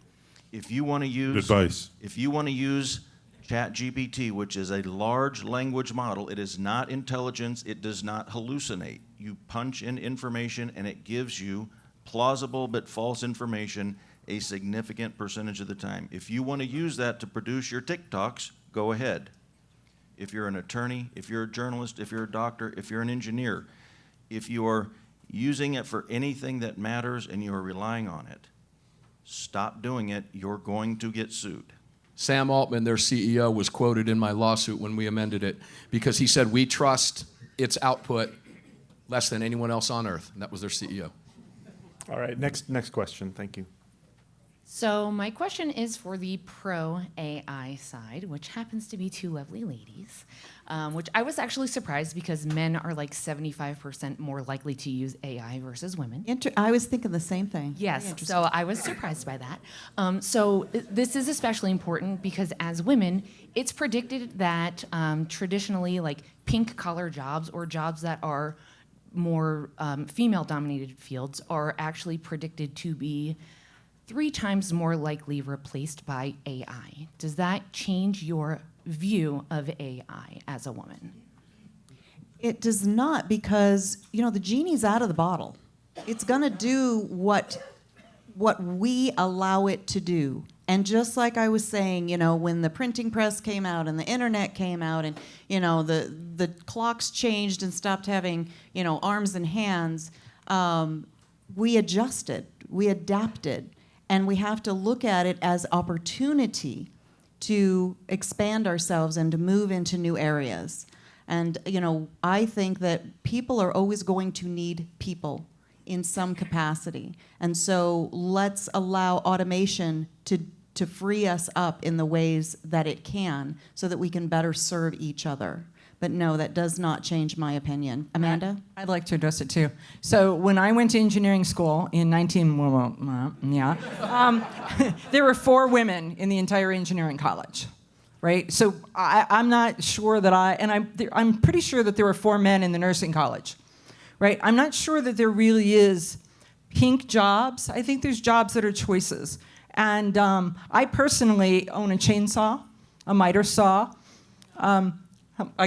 If you want to use advice, if you want to use ChatGPT, which is a large language model, it is not intelligence, it does not hallucinate. You punch in information and it gives you plausible but false information a significant percentage of the time. If you want to use that to produce your TikToks, go ahead. If you're an attorney, if you're a journalist, if you're a doctor, if you're an engineer, if you are using it for anything that matters and you are relying on it, stop doing it. You're going to get sued. Sam Altman, their CEO, was quoted in my lawsuit when we amended it because he said, we trust its output less than anyone else on earth. And that was their CEO. All right, next question. Thank you. So my question is for the pro AI side, which happens to be two lovely ladies, which I was actually surprised because men are like 75% more likely to use AI versus women. I was thinking the same thing. Yes, so I was surprised by that. So this is especially important because as women, it's predicted that traditionally like pink collar jobs or jobs that are more female-dominated fields are actually predicted to be 3 times more likely replaced by AI. Does that change your view of AI as a woman? It does not, because the genie's out of the bottle. It's going to do what we allow it to do. And just like I was saying, when the printing press came out and the internet came out and the clocks changed and stopped having arms and hands, we adjusted, we adapted. And we have to look at it as opportunity to expand ourselves and to move into new areas. And, I think that people are always going to need people in some capacity. And so let's allow automation to free us up in the ways that it can so that we can better serve each other. But no, that does not change my opinion. Amanda? I'd like to address it too. So when I went to engineering school in there were 4 women in the entire engineering college, right? So I'm not sure that I'm pretty sure that there were 4 men in the nursing college. right? I'm not sure that there really is pink jobs. I think there's jobs that are choices. And I personally own a chainsaw, a miter saw, a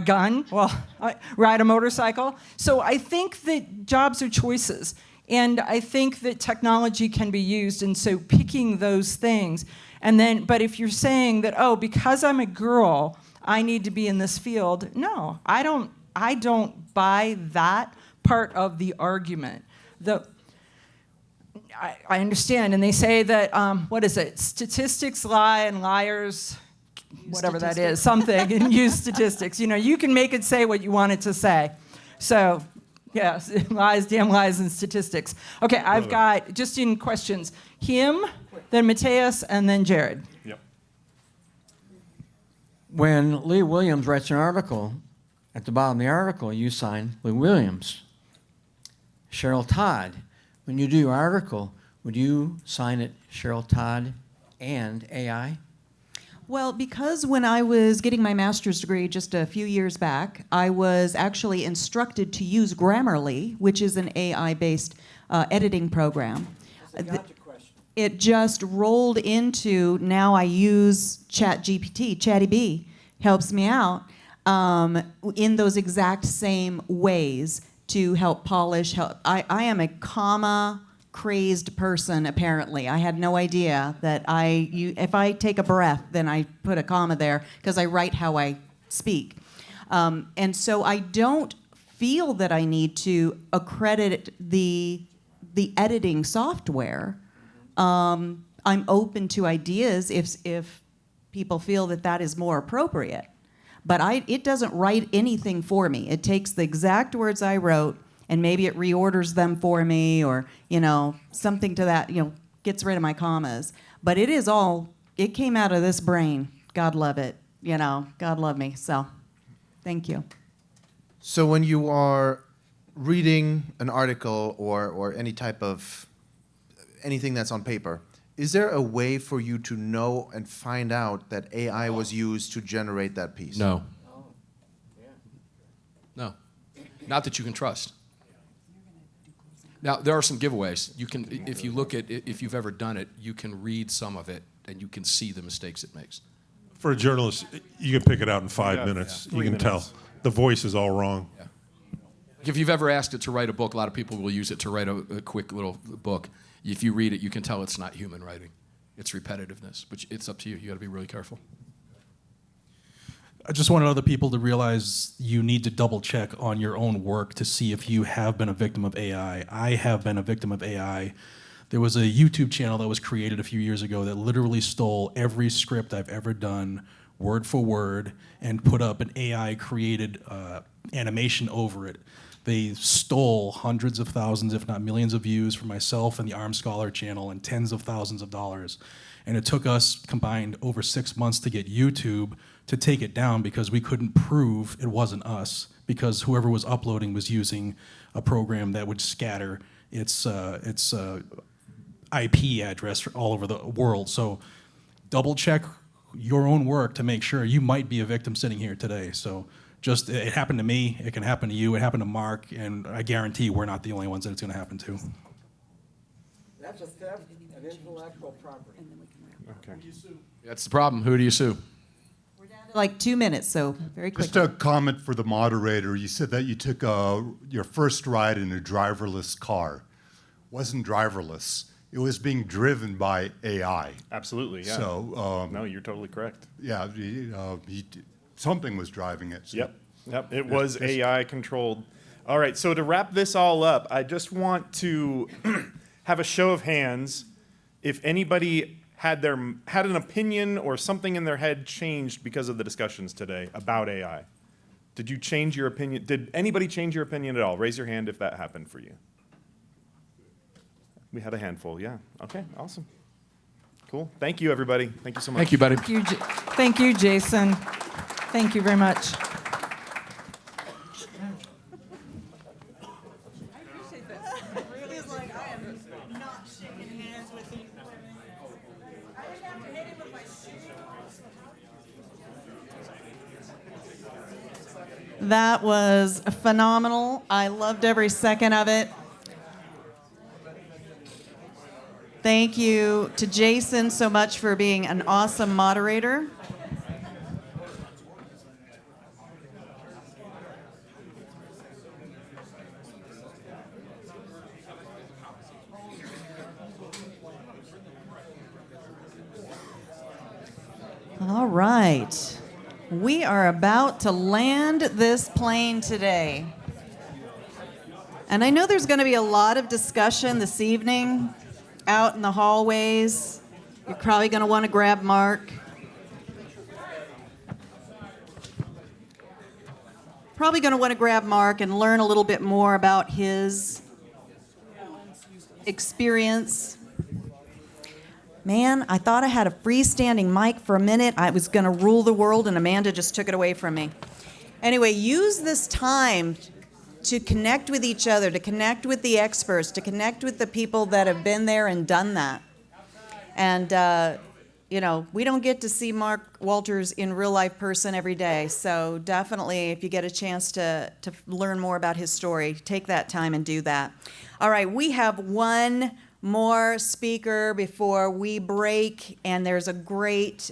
gun, I ride a motorcycle. So I think that jobs are choices. And I think that technology can be used, and so picking those things. And then, but if you're saying that, oh, because I'm a girl, I need to be in this field, no, I don't buy that part of the argument. I understand, and they say that, what is it, statistics lie and liars, whatever that is, something, and use statistics. You know, you can make it say what you want it to say. So, yes, lies, damn lies, and statistics. Okay, I've got, just in questions, him, then Mateus, and then Jared. Yep. When Lee Williams writes an article, at the bottom of the article, you sign Lee Williams. Cheryl Todd, when you do your article, would you sign it Cheryl Todd and AI? Well, because when I was getting my master's degree just a few years back, I was actually instructed to use Grammarly, which is an AI-based editing program. It just rolled into, now I use ChatGPT, ChattyB, helps me out in those exact same ways to help polish. I am a comma-crazed person, apparently. I had no idea that if I take a breath, then I put a comma there because I write how I speak. And so I don't feel that I need to accredit the editing software. I'm open to ideas if people feel that that is more appropriate. But it doesn't write anything for me. It takes the exact words I wrote, and maybe it reorders them for me, or something to that, gets rid of my commas. But it came out of this brain. God love it. God love me. So, thank you. So when you are reading an article or any type of anything that's on paper, is there a way for you to know and find out that AI was used to generate that piece? No. No. Not that you can trust. Now, there are some giveaways. You can, if you look at, if you've ever done it, you can read some of it and you can see the mistakes it makes. For a journalist, you can pick it out in 5 minutes. Yeah, You can 3 minutes. tell. The voice is all wrong. Yeah. If you've ever asked it to write a book, a lot of people will use it to write a quick little book. If you read it, you can tell it's not human writing. It's repetitiveness, but it's up to you. You got to be really careful. I just wanted other people to realize you need to double check on your own work to see if you have been a victim of AI. I have been a victim of AI. There was a YouTube channel that was created a few years ago that literally stole every script I've ever done, word for word, and put up an AI-created animation over it. They stole hundreds of thousands, if not millions of views from myself and the Armed Scholar channel and tens of thousands of dollars. And it took us combined over 6 months to get YouTube to take it down because we couldn't prove it wasn't us, because whoever was uploading was using a program that would scatter its IP address all over the world. So double check your own work to make sure. You might be a victim sitting here today. So just, it happened to me, it can happen to you, it happened to Mark, and I guarantee we're not the only ones that it's going to happen to. That's a theft of intellectual property. Okay. That's the problem. Who do you sue? We're down to like 2 minutes, so very quickly. Just a comment for the moderator. You said that you took your first ride in a driverless car. Wasn't driverless. It was being driven by AI. Absolutely, yeah. So no, you're totally correct. Yeah, something was driving it. So. Yep. It was AI controlled. All right. So to wrap this all up, I just want to have a show of hands. If anybody had an opinion or something in their head changed because of the discussions today about AI. Did you change your opinion? Did anybody change your opinion at all? Raise your hand if that happened for you. We had a handful, yeah. Okay, awesome. Cool. Thank you, everybody. Thank you so much. Thank you, buddy. Thank you, Jason. Thank you very much. That was phenomenal. I loved every second of it. Thank you to Jason so much for being an awesome moderator. All right. We are about to land this plane today. And I know there's going to be a lot of discussion this evening out in the hallways. You're probably going to want to grab Mark. Probably going to want to grab Mark and learn a little bit more about his experience. Man, I thought I had a freestanding mic for a minute. I was going to rule the world, and Amanda just took it away from me. Anyway, use this time to connect with each other, to connect with the experts, to connect with the people that have been there and done that. And, we don't get to see Mark Walters in real life person every day. So definitely, if you get a chance to learn more about his story, take that time and do that. All right, we have one more speaker before we break, and there's a great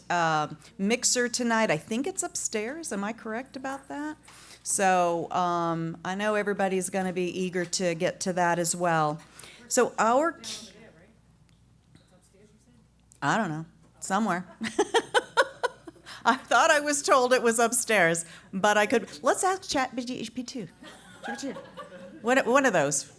mixer tonight. I think it's upstairs. Am I correct about that? So I know everybody's going to be eager to get to that as well. So I don't know, somewhere. I thought I was told it was upstairs, but let's ask ChatGPT. One of those.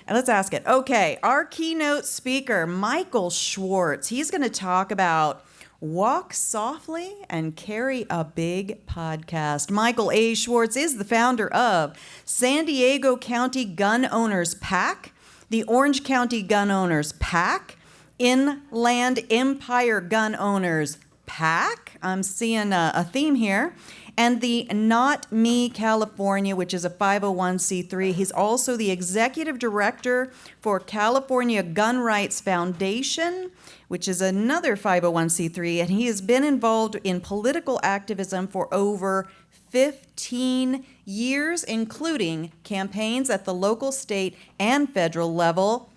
And let's ask it. Okay, our keynote speaker, Michael Schwartz, he's going to talk about walk softly and carry a big podcast. Michael A. Schwartz is the founder of San Diego County Gun Owners PAC, the Orange County Gun Owners PAC, Inland Empire Gun Owners PAC. I'm seeing a theme here. And the Not Me California, which is a 501c3. He's also the executive director for California Gun Rights Foundation, which is another 501c3. And he has been involved in political activism for over 15 years, including campaigns at the local, state, and federal level.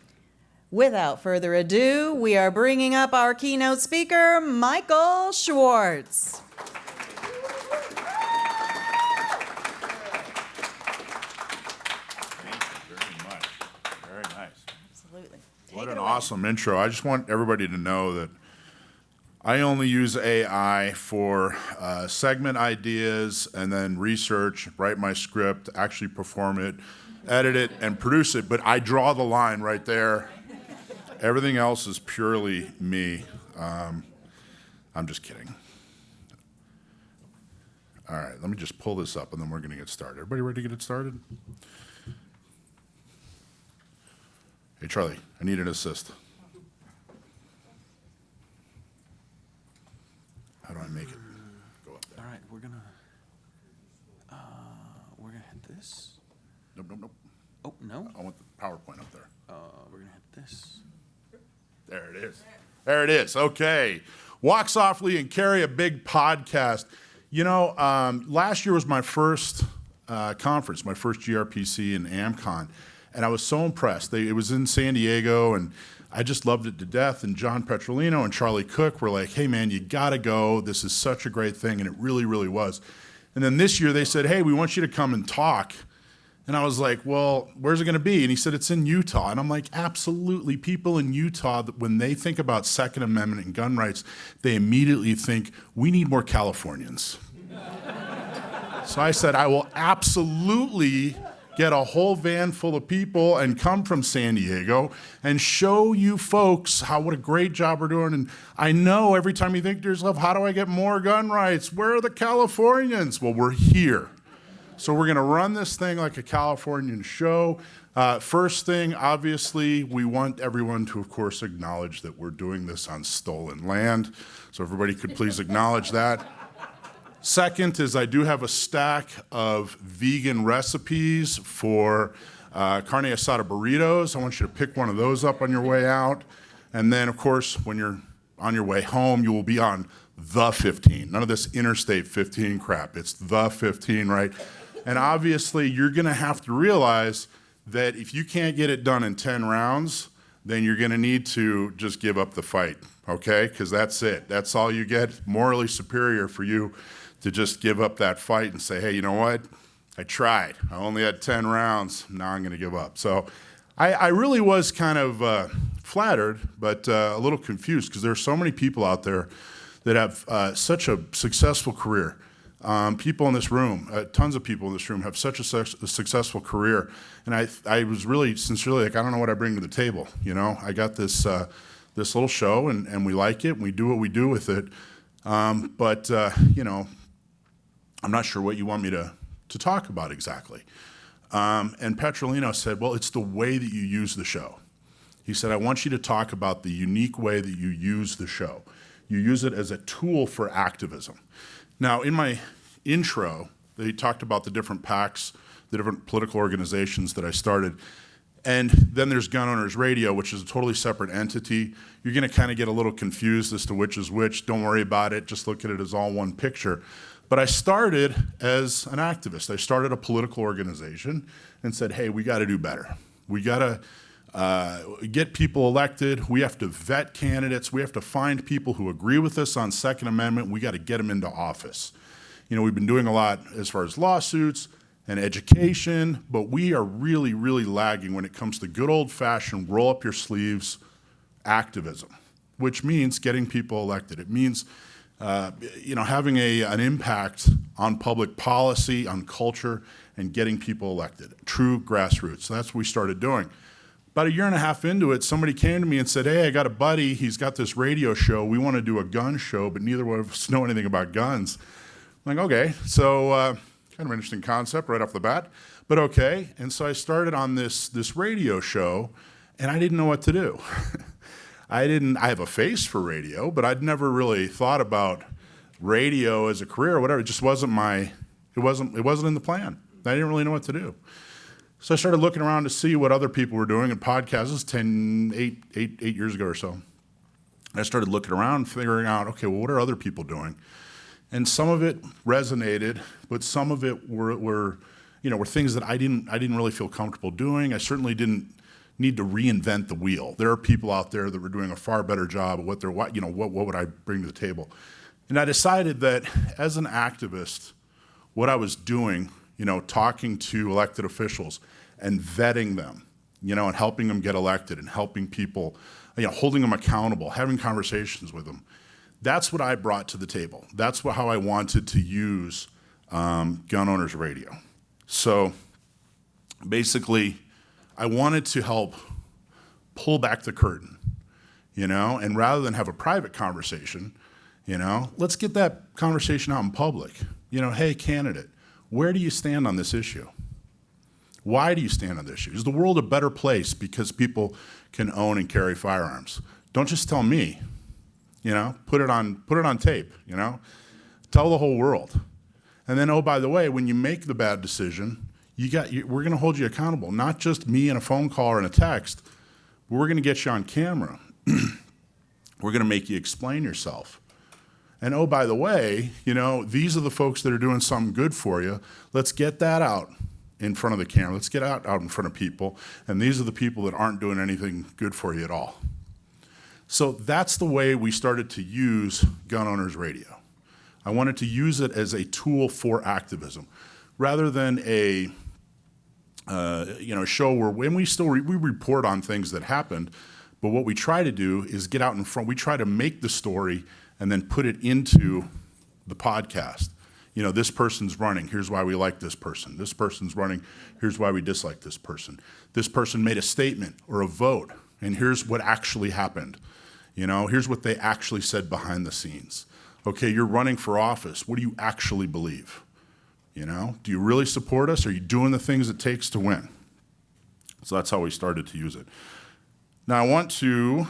Without further ado, we are bringing up our keynote speaker, Michael Schwartz. What an awesome intro. I just want everybody to know that I only use AI for segment ideas and then research, write my script, actually perform it, edit it, and produce it. But I draw the line right there. Everything else is purely me. I'm just kidding. All right, let me just pull this up and then we're going to get started. Everybody ready to get it started? Hey, Charlie, I need an assist. How do I make it go up there? All right, we're gonna hit this. Nope. Oh, no? I want the PowerPoint up there. We're gonna hit this. There it is. There it is. Okay. Walk softly and carry a big podcast. You know, last year was my first conference, my first GRPC and AMM-Con. And I was so impressed. It was in San Diego, and I just loved it to death. And John Petrolino and Charlie Cook were like, hey, man, you got to go. This is such a great thing. And it really, really was. And then this year they said, hey, we want you to come and talk. And I was like, well, where's it going to be? And he said, it's in Utah. And I'm like, absolutely. People in Utah, when they think about Second Amendment and gun rights, they immediately think, we need more Californians. So I said, I will absolutely get a whole van full of people and come from San Diego and show you folks what a great job we're doing. And I know every time you think to yourself, how do I get more gun rights? Where are the Californians? Well, we're here. So we're going to run this thing like a Californian show. First thing, obviously, we want everyone to, of course, acknowledge that we're doing this on stolen land. So everybody could please acknowledge that. Second is I do have a stack of vegan recipes for carne asada burritos. I want you to pick one of those up on your way out. And then, of course, when you're on your way home, you will be on the 15. None of this Interstate 15 crap. It's the 15, right? And obviously, you're going to have to realize that if you can't get it done in 10 rounds, then you're going to need to just give up the fight, okay? Because that's it. That's all you get. Morally superior for you to just give up that fight and say, hey, you know what? I tried. I only had 10 rounds. Now I'm going to give up. So I really was kind of flattered, but a little confused because there are so many people out there that have such a successful career. People in this room, tons of people in this room have such a successful career. And I was really sincerely like, I don't know what I bring to the table. You know, I got this little show and we like it and we do what we do with it. But you know, I'm not sure what you want me to talk about exactly. And Petrolino said, well, it's the way that you use the show. He said, I want you to talk about the unique way that you use the show. You use it as a tool for activism. Now, in my intro, they talked about the different PACs, the different political organizations that I started. And then there's Gun Owners Radio, which is a totally separate entity. You're going to kind of get a little confused as to which is which. Don't worry about it. Just look at it as all one picture. But I started as an activist. I started a political organization and said, hey, we got to do better. We got to get people elected. We have to vet candidates. We have to find people who agree with us on Second Amendment. We got to get them into office. You know, we've been doing a lot as far as lawsuits and education, but we are really, really lagging when it comes to good old-fashioned roll up your sleeves activism, which means getting people elected. It means you know, having an impact on public policy, on culture, and getting people elected. True grassroots. So that's what we started doing. About a year and a half into it, somebody came to me and said, hey, I got a buddy. He's got this radio show. We want to do a gun show, but neither one of us know anything about guns. I'm like, okay. So kind of an interesting concept right off the bat, but okay. And so I started on this radio show, and I didn't know what to do. I have a face for radio, but I'd never really thought about radio as a career or whatever. It just wasn't it wasn't in the plan. I didn't really know what to do. So I started looking around to see what other people were doing in podcasts. This was 8 years ago or so. And I started looking around, figuring out, okay, well, what are other people doing? And some of it resonated, but some of it were things that I didn't really feel comfortable doing. I certainly didn't need to reinvent the wheel. There are people out there that were doing a far better job of what would I bring to the table? And I decided that as an activist, what I was doing, you know, talking to elected officials and vetting them, you know, and helping them get elected and helping people, you know, holding them accountable, having conversations with them, that's what I brought to the table. That's how I wanted to use Gun Owners Radio. So basically, I wanted to help pull back the curtain, you know, and rather than have a private conversation, you know, let's get that conversation out in public. You know, hey, candidate, where do you stand on this issue? Why do you stand on this issue? Is the world a better place because people can own and carry firearms? Don't just tell me, you know, put it on tape, you know, tell the whole world. And then, oh, by the way, when you make the bad decision, we're going to hold you accountable, not just me and a phone call or in a text, but we're going to get you on camera. We're going to make you explain yourself. And oh, by the way, you know, these are the folks that are doing something good for you. Let's get that out in front of the camera. Let's get out in front of people. And these are the people that aren't doing anything good for you at all. So that's the way we started to use Gun Owners Radio. I wanted to use it as a tool for activism, rather than a show where when we report on things that happened, but what we try to do is get out in front. We try to make the story and then put it into the podcast. You know, this person's running. Here's why we like this person. This person's running. Here's why we dislike this person. This person made a statement or a vote, and here's what actually happened. You know, here's what they actually said behind the scenes. Okay, you're running for office. What do you actually believe? You know, do you really support us? Are you doing the things it takes to win? So that's how we started to use it. Now I want to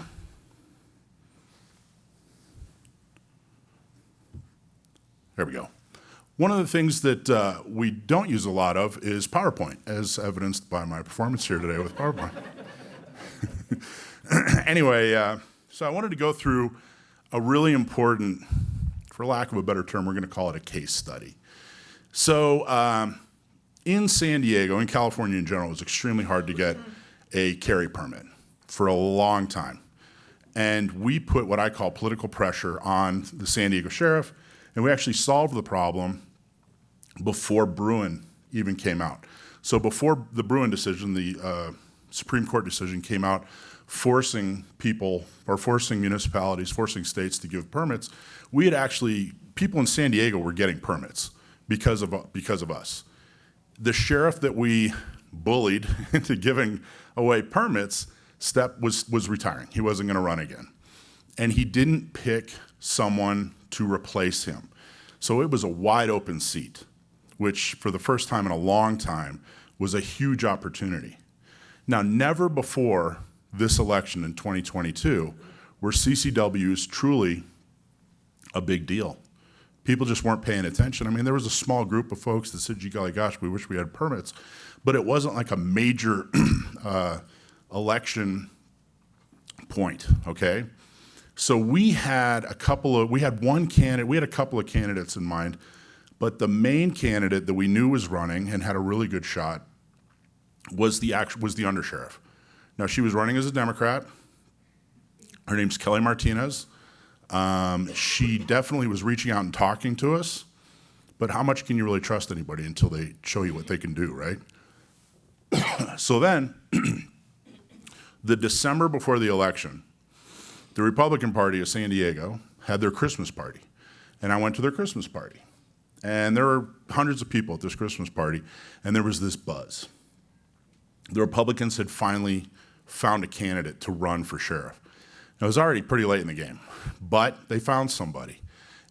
there we go. One of the things that we don't use a lot of is PowerPoint, as evidenced by my performance here today with PowerPoint. Anyway, so I wanted to go through a really important, for lack of a better term, we're going to call it a case study. So in San Diego, in California in general, it was extremely hard to get a carry permit for a long time. And we put what I call political pressure on the San Diego sheriff, and we actually solved the problem before Bruin even came out. So before the Bruin decision, the Supreme Court decision came out forcing people, or forcing municipalities, forcing states to give permits, we had actually, people in San Diego were getting permits because of us. The sheriff that we bullied into giving away permits was retiring. He wasn't going to run again. And he didn't pick someone to replace him. So it was a wide open seat, which for the first time in a long time was a huge opportunity. Now, never before this election in 2022 were CCWs truly a big deal. People just weren't paying attention. I mean, there was a small group of folks that said, gee, golly gosh, we wish we had permits. But it wasn't like a major election point, okay? So we had a couple of candidates in mind, but the main candidate that we knew was running and had a really good shot was the undersheriff. Now, she was running as a Democrat. Her name's Kelly Martinez. She definitely was reaching out and talking to us, but how much can you really trust anybody until they show you what they can do, right? So then, the December before the election, the Republican Party of San Diego had their Christmas party, and I went to their Christmas party. And there were hundreds of people at this Christmas party, and there was this buzz. The Republicans had finally found a candidate to run for sheriff. It was already pretty late in the game, but they found somebody.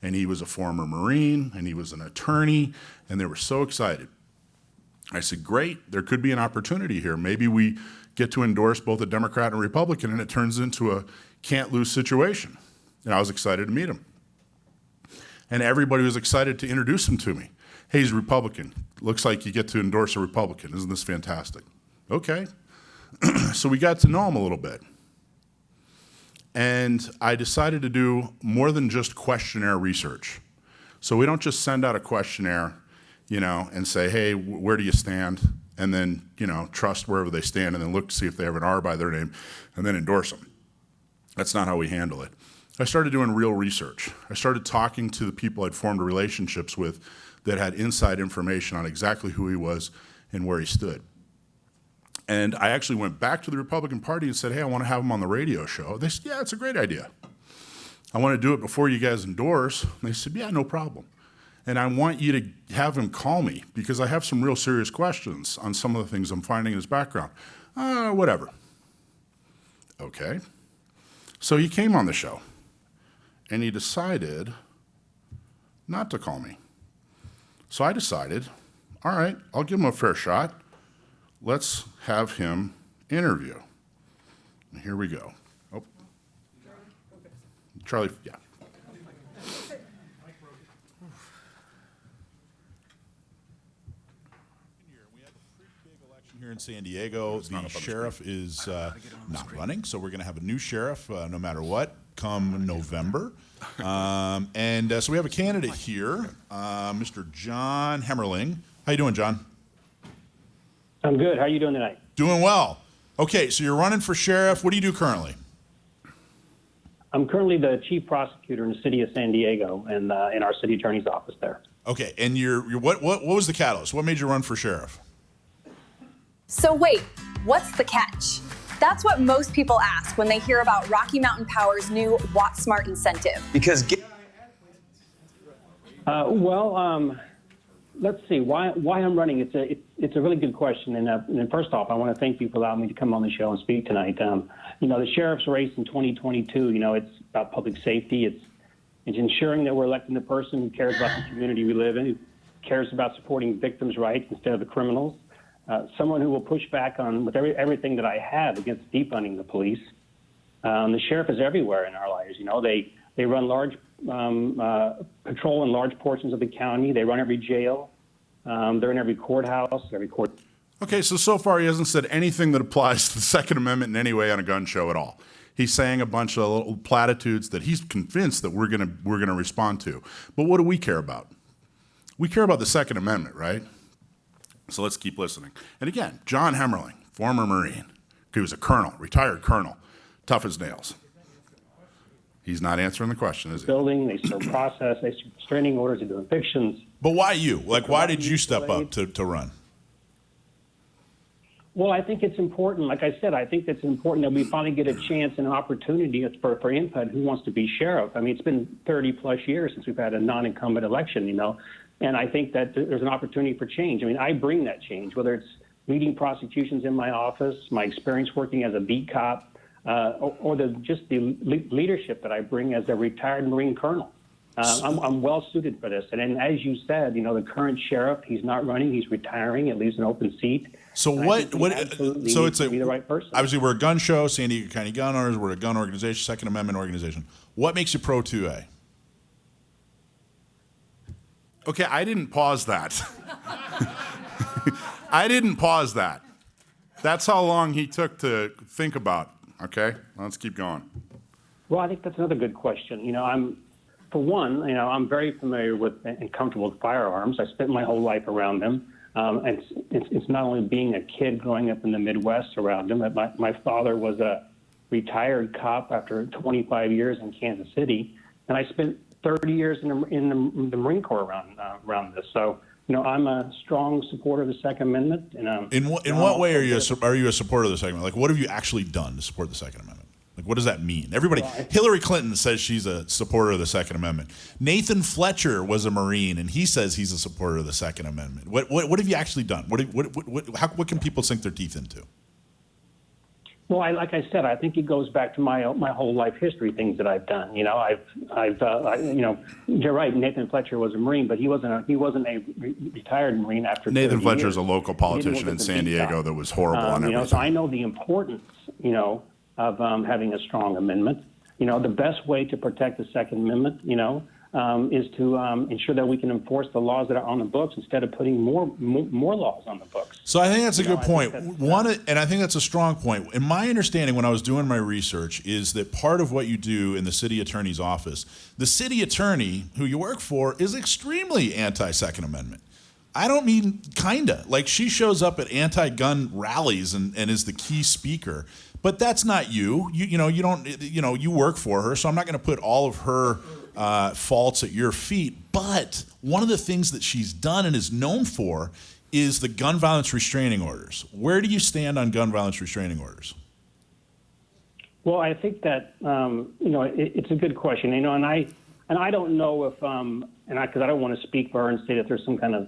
And he was a former Marine, and he was an attorney, and they were so excited. I said, great, there could be an opportunity here. Maybe we get to endorse both a Democrat and a Republican, and it turns into a can't-lose situation. And I was excited to meet him. And everybody was excited to introduce him to me. Hey, he's a Republican. Looks like you get to endorse a Republican. Isn't this fantastic? Okay. So we got to know him a little bit. And I decided to do more than just questionnaire research. So we don't just send out a questionnaire, and say, hey, where do you stand? And then, trust wherever they stand and then look to see if they have an R by their name and then endorse them. That's not how we handle it. I started doing real research. I started talking to the people I'd formed relationships with that had inside information on exactly who he was and where he stood. And I actually went back to the Republican Party and said, hey, I want to have him on the radio show. They said, yeah, it's a great idea. I want to do it before you guys endorse. And they said, yeah, no problem. And I want you to have him call me because I have some real serious questions on some of the things I'm finding in his background. Whatever. Okay. So he came on the show, and he decided not to call me. So I decided, all right, I'll give him a fair shot. Let's have him interview. And here we go. Oh. Charlie, yeah. Here in San Diego, the sheriff is not running, so we're going to have a new sheriff no matter what come November. So we have a candidate here, Mr. John Hemmerling. How you doing, John? I'm good. How are you doing tonight? Doing well. Okay, so you're running for sheriff. What do you do currently? I'm currently the chief prosecutor in the city of San Diego and in our city attorney's office there. Okay, and you're what was the catalyst? What made you run for sheriff? So wait, what's the catch? That's what most people ask when they hear about Rocky Mountain Power's new Watt Smart incentive. Because let's see why I'm running. It's a really good question. And first off, I want to thank you for allowing me to come on the show and speak tonight. The sheriff's race in 2022. It's about public safety. It's ensuring that we're electing the person who cares about the community we live in, who cares about supporting victims' rights instead of the criminals. Someone who will push back on with everything that I have against defunding the police. The sheriff is everywhere in our lives. They run large patrol in large portions of the county. They run every jail. They're in every courthouse, every court. Okay, so far he hasn't said anything that applies to the Second Amendment in any way on a gun show at all. He's saying a bunch of little platitudes that he's convinced that we're gonna respond to. But what do we care about? We care about the Second Amendment, right? So let's keep listening. And again, John Hemmerling, former Marine. He was a colonel, retired colonel, tough as nails. He's not answering the question, is he? Building, they serve process, they serve restraining orders, they do evictions. But why you? Like, why did you step up to run? Well, I think it's important. Like I said, I think it's important that we finally get a chance and an opportunity for input. Who wants to be sheriff? I mean, it's been 30 plus years since we've had a non-incumbent election, you know, and I think that there's an opportunity for change. I mean, I bring that change, whether it's leading prosecutions in my office, my experience working as a beat cop, or just the leadership that I bring as a retired Marine colonel. I'm well suited for this. And then, as you said, you know, the current sheriff, he's not running, he's retiring. It leaves an open seat. So so it's be the right person. Obviously, we're a gun show, San Diego County Gun Owners, we're a gun organization, Second Amendment organization. What makes you pro 2A? Okay, I didn't pause that. I didn't pause that. That's how long he took to think about. Okay, let's keep going. Well, I think that's another good question. You know, for one, you know, I'm very familiar with and comfortable with firearms. I spent my whole life around them. And it's not only being a kid growing up in the Midwest around them, but my father was a retired cop after 25 years in Kansas City, and I spent 30 years in the Marine Corps around this. So, you know, I'm a strong supporter of the Second Amendment. And in what way are you a supporter of the Second Amendment? Like, what have you actually done to support the Second Amendment? Like, what does that mean? Everybody, Hillary Clinton says she's a supporter of the Second Amendment. Nathan Fletcher was a Marine, and he says he's a supporter of the Second Amendment. What have you actually done? What can people sink their teeth into? Well, like I said, I think it goes back to my whole life history, things that I've done. You know, you know, you're right. Nathan Fletcher was a Marine, but he wasn't a retired Marine after. Nathan Fletcher is years. a local politician in San Diego that was horrible on everything. You know, so I know the importance, you know, of having a strong amendment. You know, the best way to protect the Second Amendment, you know, is to ensure that we can enforce the laws that are on the books instead of putting more laws on the books. So I think that's a good point. And I think that's a strong point. In my understanding, when I was doing my research, is that part of what you do in the city attorney's office, the city attorney who you work for is extremely anti-Second Amendment. I don't mean kinda. Like, she shows up at anti-gun rallies and is the key speaker. But that's not you. You work for her, so I'm not going to put all of her faults at your feet. But one of the things that she's done and is known for is the gun violence restraining orders. Where do you stand on gun violence restraining orders? Well, I think that you know, it's a good question. You know, and I don't know if because I don't want to speak for her and say that there's some kind of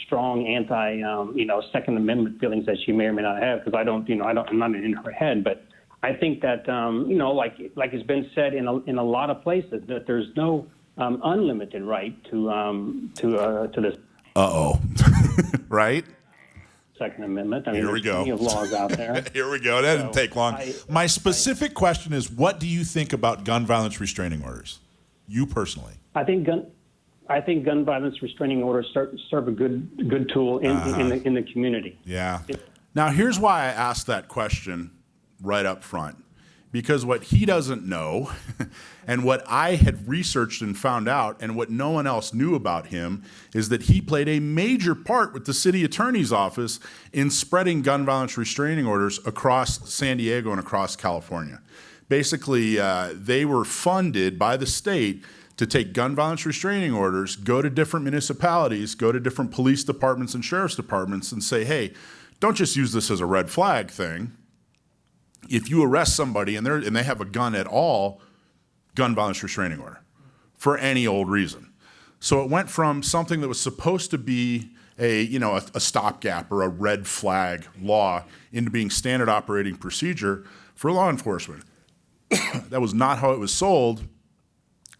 strong you know, Second Amendment feelings that she may or may not have, because I'm not in her head. But I think that you know, like it's been said in a lot of places, that there's no unlimited right to this. Right. Second Amendment. I mean, Here we go. Plenty of laws out there. Here we go. That didn't take long. My specific question is, what do you think about gun violence restraining orders? You personally. I think gun violence restraining orders serve a good tool in the community. Yeah. Now, here's why I asked that question right up front. Because what he doesn't know, and what I had researched and found out, and what no one else knew about him, is that he played a major part with the city attorney's office in spreading gun violence restraining orders across San Diego and across California. Basically, they were funded by the state to take gun violence restraining orders, go to different municipalities, go to different police departments and sheriff's departments and say, hey, don't just use this as a red flag thing. If you arrest somebody and they have a gun at all, gun violence restraining order for any old reason. So it went from something that was supposed to be a stopgap or a red flag law into being standard operating procedure for law enforcement. That was not how it was sold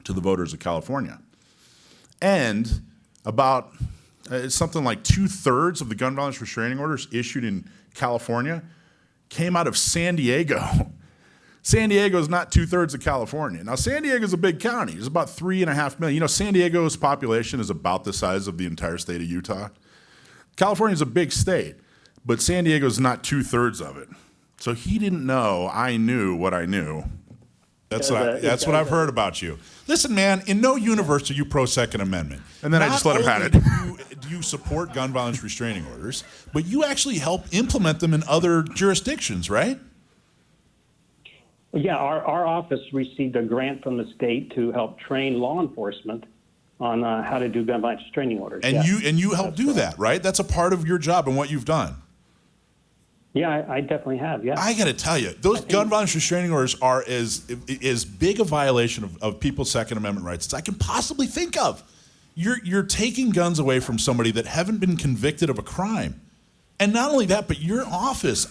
to the voters of California. And about something like 2/3 of the gun violence restraining orders issued in California came out of San Diego. San Diego is not 2/3 of California. Now, San Diego is a big county. It's about 3.5 million. You know, San Diego's population is about the size of the entire state of Utah. California is a big state, but San Diego is not 2/3 of it. So he didn't know I knew what I knew That's what I've heard about you. Listen, man, in no universe are you pro Second Amendment. And then I Not just let him have only do you support gun violence restraining orders, but you actually help implement them in other jurisdictions, right? Yeah, our office received a grant from the state to help train law enforcement on how to do gun violence restraining orders. And you help do that, right? That's a part of your job and what you've done. Yeah, I definitely have. Yeah. I got to tell you, those gun violence restraining orders are as big a violation of people's Second Amendment rights as I can possibly think of. You're taking guns away from somebody that haven't been convicted of a crime. And not only that, but your office.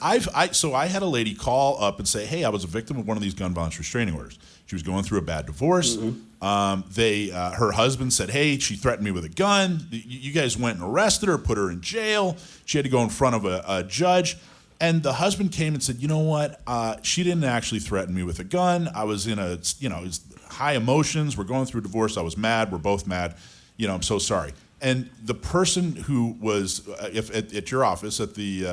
So I had a lady call up and say, hey, I was a victim of one of these gun violence restraining orders. She was going through a bad divorce. Her husband said, hey, she threatened me with a gun. You guys went and arrested her, put her in jail. She had to go in front of a judge. And the husband came and said, you know what? She didn't actually threaten me with a gun. I was in high emotions. We're going through a divorce. I was mad. We're both mad. I'm so sorry. And the person who was at your office, at the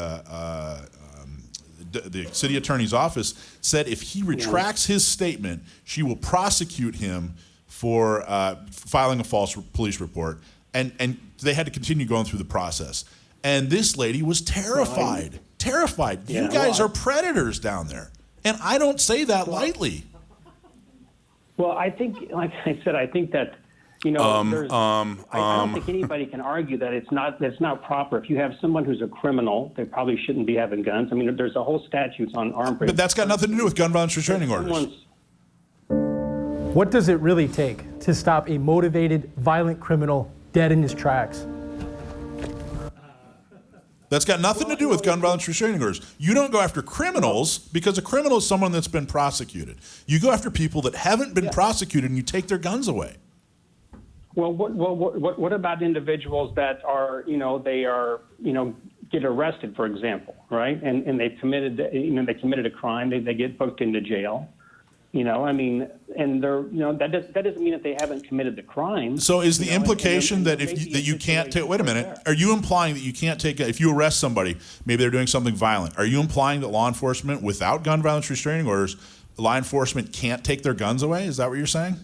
city attorney's office, said if he retracts his statement, she will prosecute him for filing a false police report. And they had to continue going through the process. And this lady was terrified. Terrified. You guys are predators down there. And I don't say that lightly. Well, I think, like I said, I think that, I don't think anybody can argue that it's not proper. If you have someone who's a criminal, they probably shouldn't be having guns. I mean, there's a whole statutes on armed. But that's got nothing to do with gun violence restraining orders. What does it really take to stop a motivated, violent criminal dead in his tracks? That's got nothing to do with gun violence restraining orders. You don't go after criminals because a criminal is someone that's been prosecuted. You go after people that haven't been prosecuted and you take their guns away. Well, what about individuals that are, get arrested, for example, right? And they've committed, they committed a crime. They get booked into jail. And they're, that doesn't mean that they haven't committed the crime. So is the implication that you can't take? Wait a minute. Are you implying that you can't take? If you arrest somebody, maybe they're doing something violent. Are you implying that law enforcement, without gun violence restraining orders, law enforcement can't take their guns away? Is that what you're saying?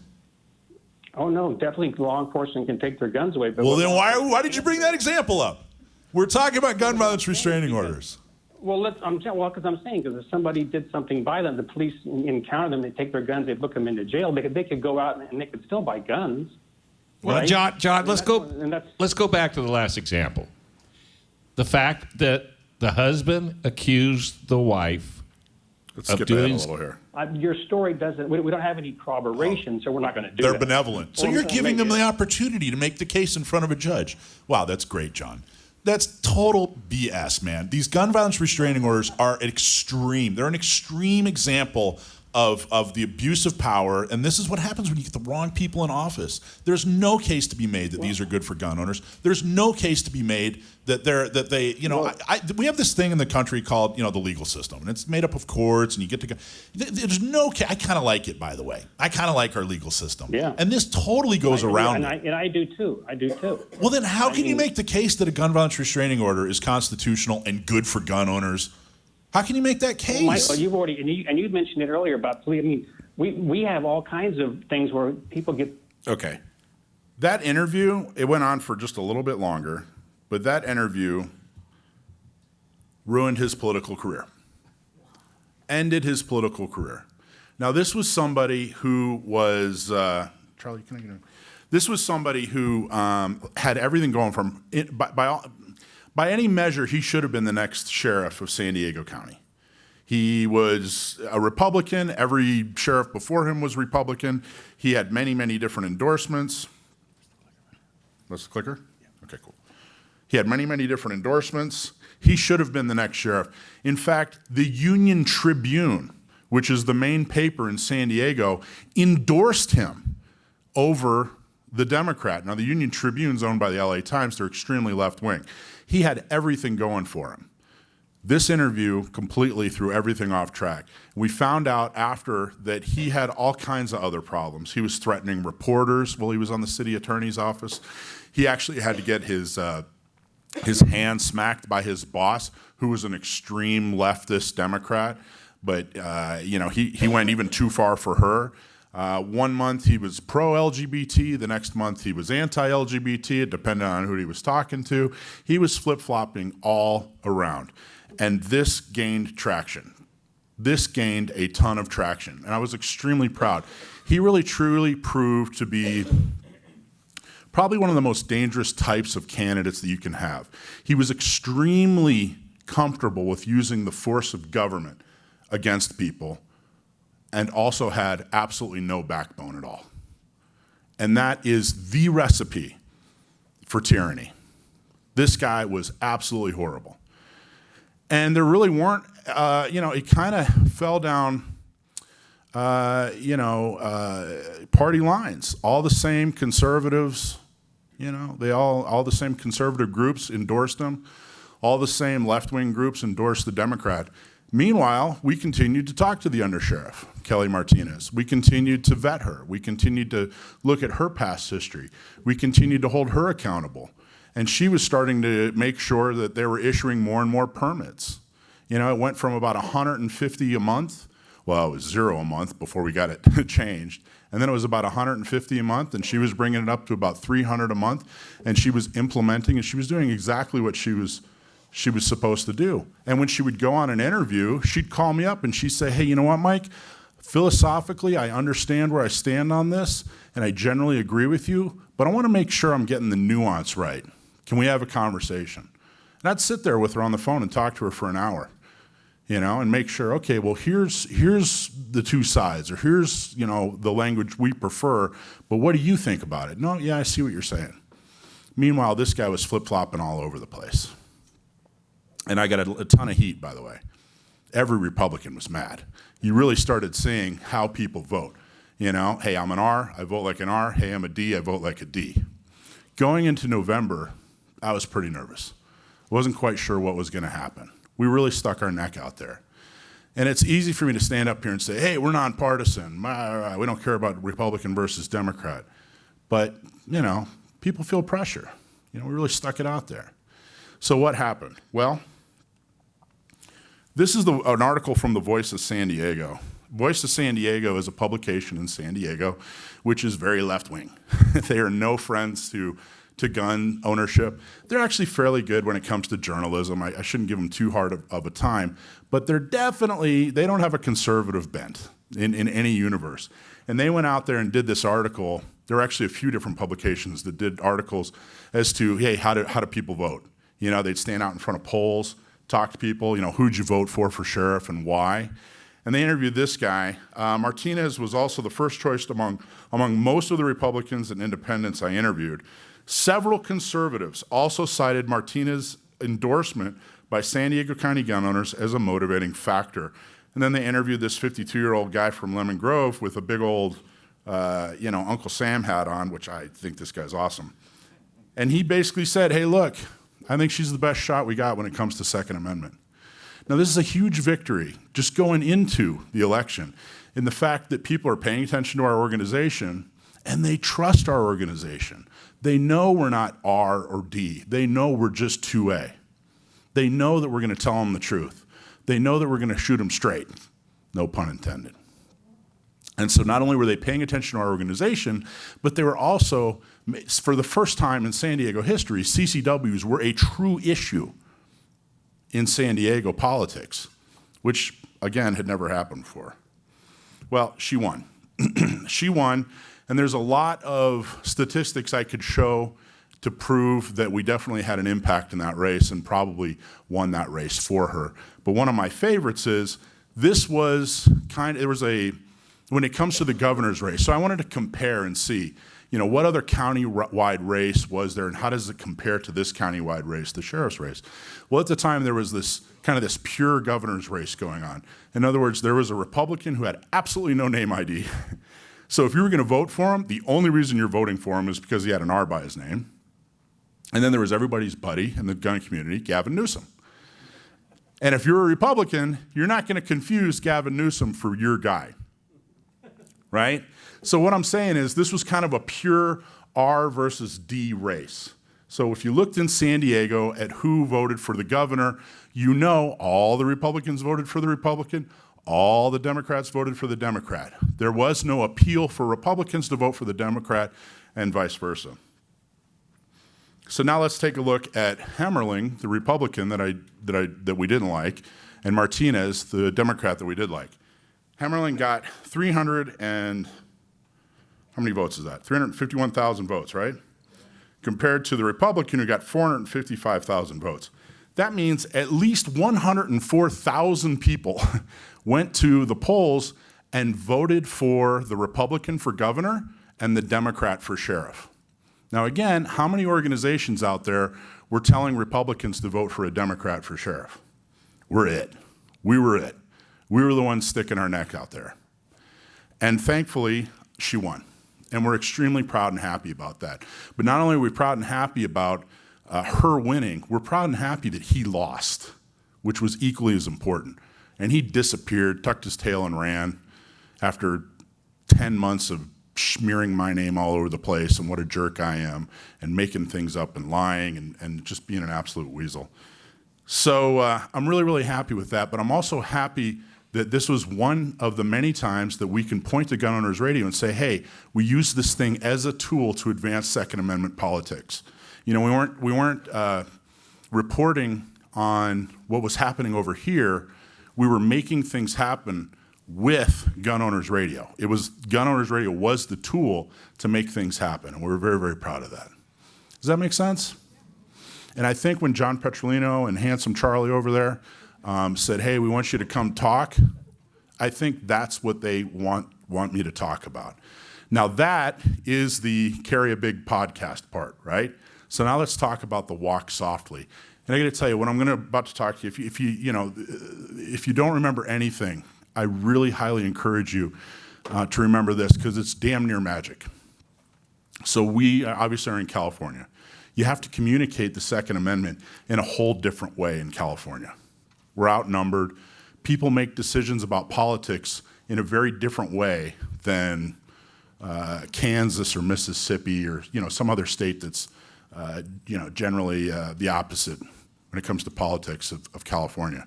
Oh no, definitely law enforcement can take their guns away. But well, then why did you bring that example up? We're talking about gun violence restraining orders. Well, because I'm saying, because if somebody did something violent, the police encounter them, they take their guns, they book them into jail. They could go out and they could still buy guns. Well, right? John, let's go back to the last example. The fact that the husband accused the wife of doing. Let's skip ahead a little here. Your story doesn't. We don't have any corroboration, so we're not going to do They're that. benevolent. So you're giving them the opportunity to make the case in front of a judge. Wow, that's great, John. That's total BS, man. These gun violence restraining orders are extreme. They're an extreme example of the abuse of power, and this is what happens when you get the wrong people in office. There's no case to be made that these are good for gun owners. There's no case to be made that we have this thing in the country called the legal system, and it's made up of courts, and you get to go. There's no case. I kind of like it, by the way. I kind of like our legal system. Yeah. And this totally goes around. And I do too. I do too. Well, then how can you make the case that a gun violence restraining order is constitutional and good for gun owners? How can you make that case? Michael, you've already and you mentioned it earlier about police. I mean, we have all kinds of things where people get. Okay. That interview, it went on for just a little bit longer, but that interview ruined his political career. Ended his political career. Now, this was somebody who was Charlie. Can I get in? This was somebody who had everything going from by any measure, he should have been the next sheriff of San Diego County. He was a Republican. Every sheriff before him was Republican. He had many, many different endorsements. That's the clicker? Okay, cool. He had many, many different endorsements. He should have been the next sheriff. In fact, the Union Tribune, which is the main paper in San Diego, endorsed him over the Democrat. Now, the Union Tribune's owned by the LA Times. They're extremely left-wing. He had everything going for him. This interview completely threw everything off track. We found out after that he had all kinds of other problems. He was threatening reporters while he was on the city attorney's office. He actually had to get his hand smacked by his boss, who was an extreme leftist Democrat. but he went even too far for her. 1 month he was pro-LGBT, the next month he was anti-LGBT, it depended on who he was talking to. He was flip-flopping all around. And this gained traction. This gained a ton of traction, and I was extremely proud. He really, truly proved to be probably one of the most dangerous types of candidates that you can have. He was extremely comfortable with using the force of government against people, and also had absolutely no backbone at all. And that is the recipe for tyranny. This guy was absolutely horrible. And there really weren't, it kind of fell down, party lines. All the same conservatives, all the same conservative groups endorsed him. All the same left-wing groups endorsed the Democrat. Meanwhile, we continued to talk to the undersheriff, Kelly Martinez. We continued to vet her. We continued to look at her past history. We continued to hold her accountable. And she was starting to make sure that they were issuing more and more permits. It went from about 150 a month. Well, it was 0 a month before we got it changed. And then it was about 150 a month, and she was bringing it up to about 300 a month. And she was implementing, and she was doing exactly what she was supposed to do. And when she would go on an interview, she'd call me up and she'd say, hey, you know what, Mike? Philosophically, I understand where I stand on this, and I generally agree with you, but I want to make sure I'm getting the nuance right. Can we have a conversation? And I'd sit there with her on the phone and talk to her for an hour, and make sure, okay, well, here's the two sides, or here's, the language we prefer, but what do you think about it? No, yeah, I see what you're saying. Meanwhile, this guy was flip-flopping all over the place. And I got a ton of heat, by the way. Every Republican was mad. You really started seeing how people vote. Hey, I'm an R, I vote like an R. Hey, I'm a D, I vote like a D. Going into November, I was pretty nervous. I wasn't quite sure what was going to happen. We really stuck our neck out there. And it's easy for me to stand up here and say, hey, we're nonpartisan. We don't care about Republican versus Democrat. But, people feel pressure. We really stuck it out there. So what happened? Well, this is an article from the Voice of San Diego. Voice of San Diego is a publication in San Diego, which is very left-wing. They are no friends to gun ownership. They're actually fairly good when it comes to journalism. I shouldn't give them too hard of a time, but they don't have a conservative bent in any universe. And they went out there and did this article. There are actually a few different publications that did articles as to, hey, how do people vote? They'd stand out in front of polls, talk to people, who'd you vote for sheriff and why? And they interviewed this guy. Martinez was also the first choice among most of the Republicans and independents I interviewed. Several conservatives also cited Martinez's endorsement by San Diego County gun owners as a motivating factor. And then they interviewed this 52-year-old guy from Lemon Grove with a big old, Uncle Sam hat on, which I think this guy's awesome. And he basically said, hey, look, I think she's the best shot we got when it comes to Second Amendment. Now, this is a huge victory just going into the election in the fact that people are paying attention to our organization and they trust our organization. They know we're not R or D. They know we're just 2A. They know that we're going to tell them the truth. They know that we're going to shoot them straight, no pun intended. And so not only were they paying attention to our organization, but they were also, for the first time in San Diego history, CCWs were a true issue in San Diego politics, which, again, had never happened before. Well, she won. She won, and there's a lot of statistics I could show to prove that we definitely had an impact in that race and probably won that race for her. But one of my favorites is this was when it comes to the governor's race. So I wanted to compare and see, what other county-wide race was there and how does it compare to this county-wide race, the sheriff's race? Well, at the time, there was this pure governor's race going on. In other words, there was a Republican who had absolutely no name ID. So if you were going to vote for him, the only reason you're voting for him is because he had an R by his name. And then there was everybody's buddy in the gun community, Gavin Newsom. And if you're a Republican, you're not going to confuse Gavin Newsom for your guy, right? So what I'm saying is this was kind of a pure R versus D race. So if you looked in San Diego at who voted for the governor, all the Republicans voted for the Republican, All the Democrats voted for the Democrat. There was no appeal for Republicans to vote for the Democrat and vice versa. So now let's take a look at Hemmerling, the Republican that we didn't like, and Martinez, the Democrat that we did like. Hemmerling got 300 and, how many votes is that? 351,000 votes, right? Compared to the Republican who got 455,000 votes. That means at least 104,000 people went to the polls and voted for the Republican for governor and the Democrat for sheriff. Now again, how many organizations out there were telling Republicans to vote for a Democrat for sheriff? We're it. We were it. We were the ones sticking our neck out there. And thankfully, she won. And we're extremely proud and happy about that. But not only are we proud and happy about her winning, we're proud and happy that he lost, which was equally as important. And he disappeared, tucked his tail and ran after 10 months of smearing my name all over the place and what a jerk I am and making things up and lying and just being an absolute weasel. So I'm really, really happy with that, but I'm also happy that this was one of the many times that we can point to Gun Owners Radio and say, hey, we use this thing as a tool to advance Second Amendment politics. You know, we weren't reporting on what was happening over here. We were making things happen with Gun Owners Radio. Gun Owners Radio was the tool to make things happen, and we're very, very proud of that. Does that make sense? And I think when John Petrolino and Handsome Charlie over there said, hey, we want you to come talk, I think that's what they want me to talk about. Now that is the Carry a Big podcast part, right? So now let's talk about the walk softly. And I got to tell you, what I'm about to talk to you, if you don't remember anything, I really highly encourage you to remember this because it's damn near magic. So we obviously are in California. You have to communicate the Second Amendment in a whole different way in California. We're outnumbered. People make decisions about politics in a very different way than Kansas or Mississippi or some other state that's generally the opposite when it comes to politics of California.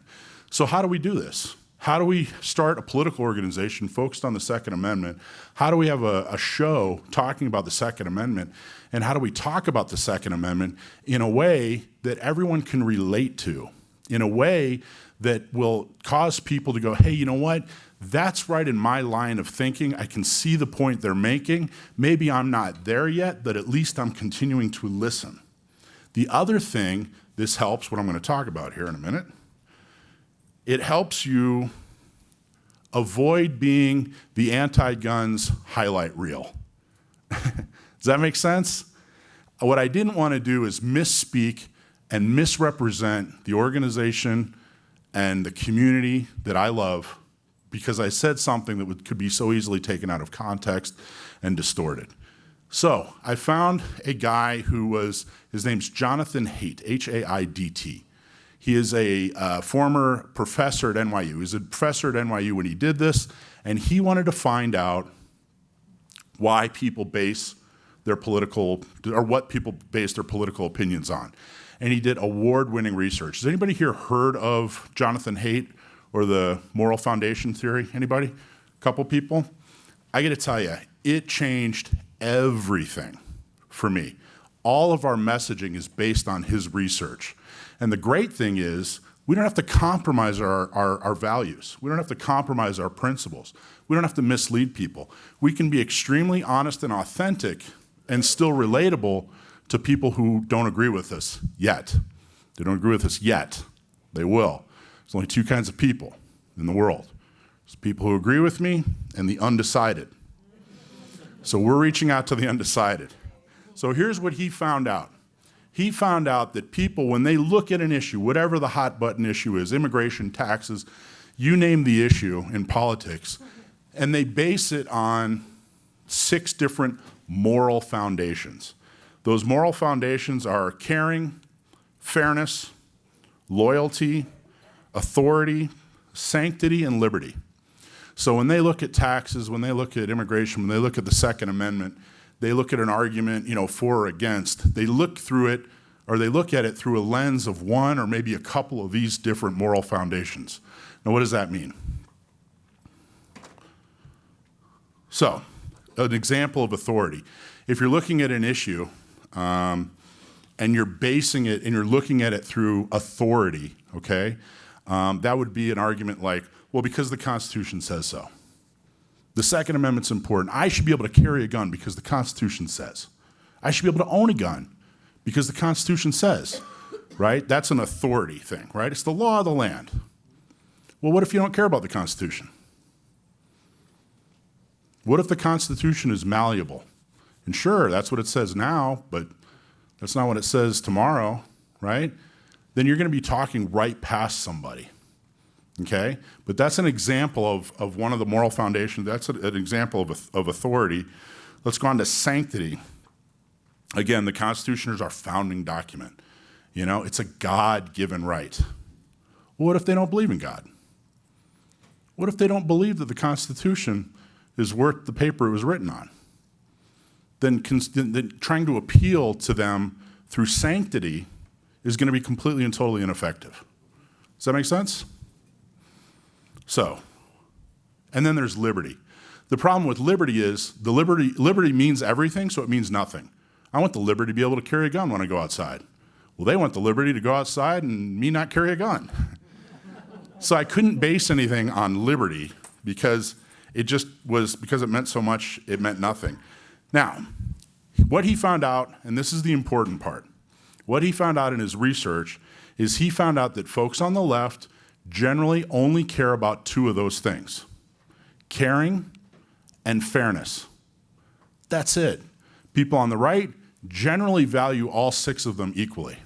So how do we do this? How do we start a political organization focused on the Second Amendment? How do we have a show talking about the Second Amendment? And how do we talk about the Second Amendment in a way that everyone can relate to, in a way that will cause people to go, hey, you know what? That's right in my line of thinking. I can see the point they're making. Maybe I'm not there yet, but at least I'm continuing to listen. The other thing this helps, what I'm going to talk about here in a minute, it helps you avoid being the anti-guns highlight reel. Does that make sense? What I didn't want to do is misspeak and misrepresent the organization and the community that I love because I said something that could be so easily taken out of context and distorted. So I found a guy his name's Jonathan Haidt, H-A-I-D-T. He is a former professor at NYU. He was a professor at NYU when he did this, and he wanted to find out why people base their political, or what people base their political opinions on. And he did award-winning research. Has anybody here heard of Jonathan Haidt or the moral foundation theory? Anybody? A couple people? I got to tell you, it changed everything for me. All of our messaging is based on his research. And the great thing is, we don't have to compromise our values. We don't have to compromise our principles. We don't have to mislead people. We can be extremely honest and authentic and still relatable to people who don't agree with us yet. They don't agree with us yet. They will. There's only two kinds of people in the world. There's people who agree with me and the undecided. So we're reaching out to the undecided. So here's what he found out. He found out that people, when they look at an issue, whatever the hot button issue is, immigration, taxes, you name the issue in politics, and they base it on 6 different moral foundations. Those moral foundations are caring, fairness, loyalty, authority, sanctity, and liberty. So when they look at taxes, when they look at immigration, when they look at the Second Amendment, they look at an argument, for or against. They look through it, or they look at it through a lens of one or maybe a couple of these different moral foundations. Now, what does that mean? So, an example of authority. If you're looking at an issue and you're basing it and you're looking at it through authority, okay, that would be an argument like, well, because the Constitution says so. The Second Amendment's important. I should be able to carry a gun because the Constitution says. I should be able to own a gun because the Constitution says, right? That's an authority thing, right? It's the law of the land. Well, what if you don't care about the Constitution? What if the Constitution is malleable? And sure, that's what it says now, but that's not what it says tomorrow, right? Then you're going to be talking right past somebody, okay? But that's an example of one of the moral foundations. That's an example of authority. Let's go on to sanctity. Again, the Constitution is our founding document. You know, it's a God-given right. Well, what if they don't believe in God? What if they don't believe that the Constitution is worth the paper it was written on? Then trying to appeal to them through sanctity is going to be completely and totally ineffective. Does that make sense? So, and then there's liberty. The problem with liberty is liberty means everything, so it means nothing. I want the liberty to be able to carry a gun when I go outside. Well, they want the liberty to go outside and me not carry a gun. So I couldn't base anything on liberty because because it meant so much, it meant nothing. Now, what he found out, and this is the important part, what he found out in his research is he found out that folks on the left generally only care about two of those things: caring and fairness. That's it. People on the right generally value all six of them equally.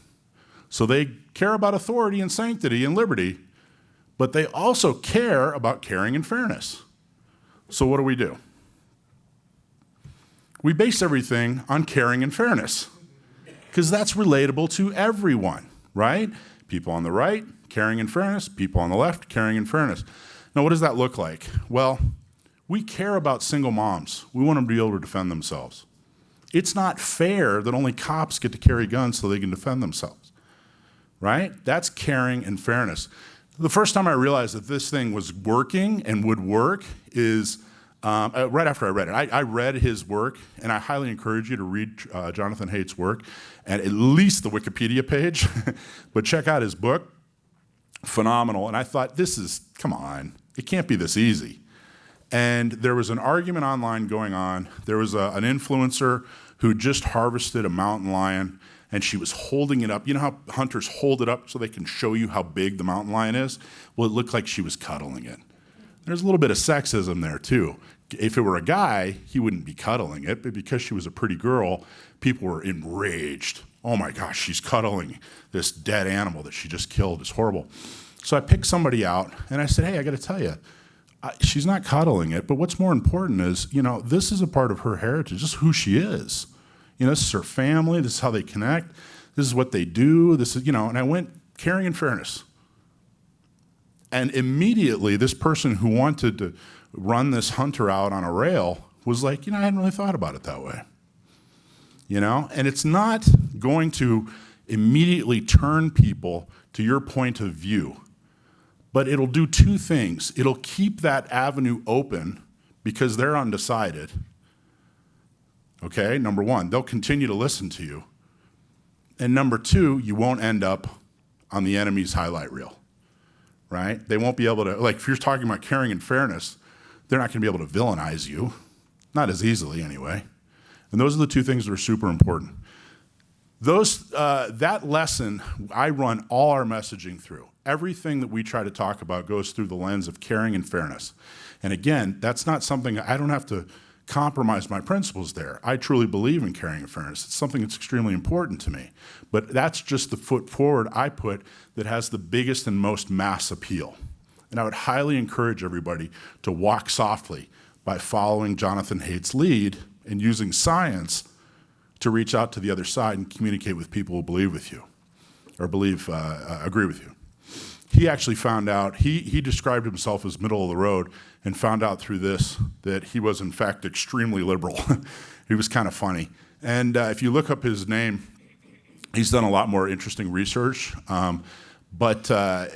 So they care about authority and sanctity and liberty, but they also care about caring and fairness. So what do? We base everything on caring and fairness because that's relatable to everyone, right? People on the right, caring and fairness. People on the left, caring and fairness. Now, what does that look like? Well, we care about single moms. We want them to be able to defend themselves. It's not fair that only cops get to carry guns so they can defend themselves, right? That's caring and fairness. The first time I realized that this thing was working and would work is right after I read it. I read his work, and I highly encourage you to read Jonathan Haidt's work, and at least the Wikipedia page, but check out his book. Phenomenal. And I thought, come on, it can't be this easy. And there was an argument online going on. There was an influencer who just harvested a mountain lion, and she was holding it up. You know how hunters hold it up so they can show you how big the mountain lion is? Well, it looked like she was cuddling it. There's a little bit of sexism there, too. If it were a guy, he wouldn't be cuddling it, but because she was a pretty girl, people were enraged. Oh my gosh, she's cuddling this dead animal that she just killed. It's horrible. So I picked somebody out, and I said, hey, I got to tell you, she's not cuddling it, but what's more important is, this is a part of her heritage. This is who she is. This is her family. This is how they connect. This is what they do. This is, and I went caring and fairness. And immediately, this person who wanted to run this hunter out on a rail was like, I hadn't really thought about it that way. And it's not going to immediately turn people to your point of view. But it'll do two things. It'll keep that avenue open because they're undecided. Okay, number one, they'll continue to listen to you. And number two, you won't end up on the enemy's highlight reel, right? They won't be able to, if you're talking about caring and fairness, they're not going to be able to villainize you. Not as easily, anyway. And those are the two things that are super important. That lesson, I run all our messaging through. Everything that we try to talk about goes through the lens of caring and fairness. And again, that's not something, I don't have to compromise my principles there. I truly believe in caring and fairness. It's something that's extremely important to me. But that's just the foot forward I put that has the biggest and most mass appeal. And I would highly encourage everybody to walk softly by following Jonathan Haidt's lead and using science to reach out to the other side and communicate with people who believe with you or agree with you. He actually found out, he described himself as middle of the road and found out through this that he was in fact extremely liberal. He was kind of funny. And if you look up his name, he's done a lot more interesting research. But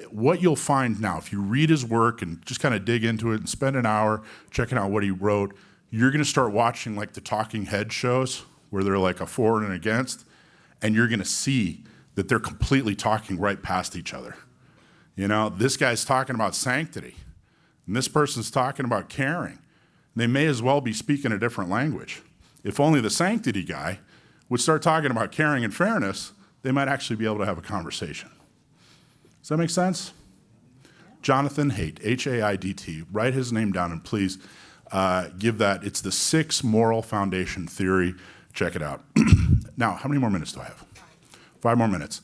what you'll find now, if you read his work and just kind of dig into it and spend an hour checking out what he wrote, you're going to start watching like the talking head shows where they're like a for and an against, and you're going to see that they're completely talking right past each other. You know, this guy's talking about sanctity, and this person's talking about caring. They may as well be speaking a different language. If only the sanctity guy would start talking about caring and fairness, they might actually be able to have a conversation. Does that make sense? Jonathan Haidt, H-A-I-D-T. Write his name down and please give that. It's the 6 moral foundation theory. Check it out. Now, how many more minutes do I have? 5 more minutes.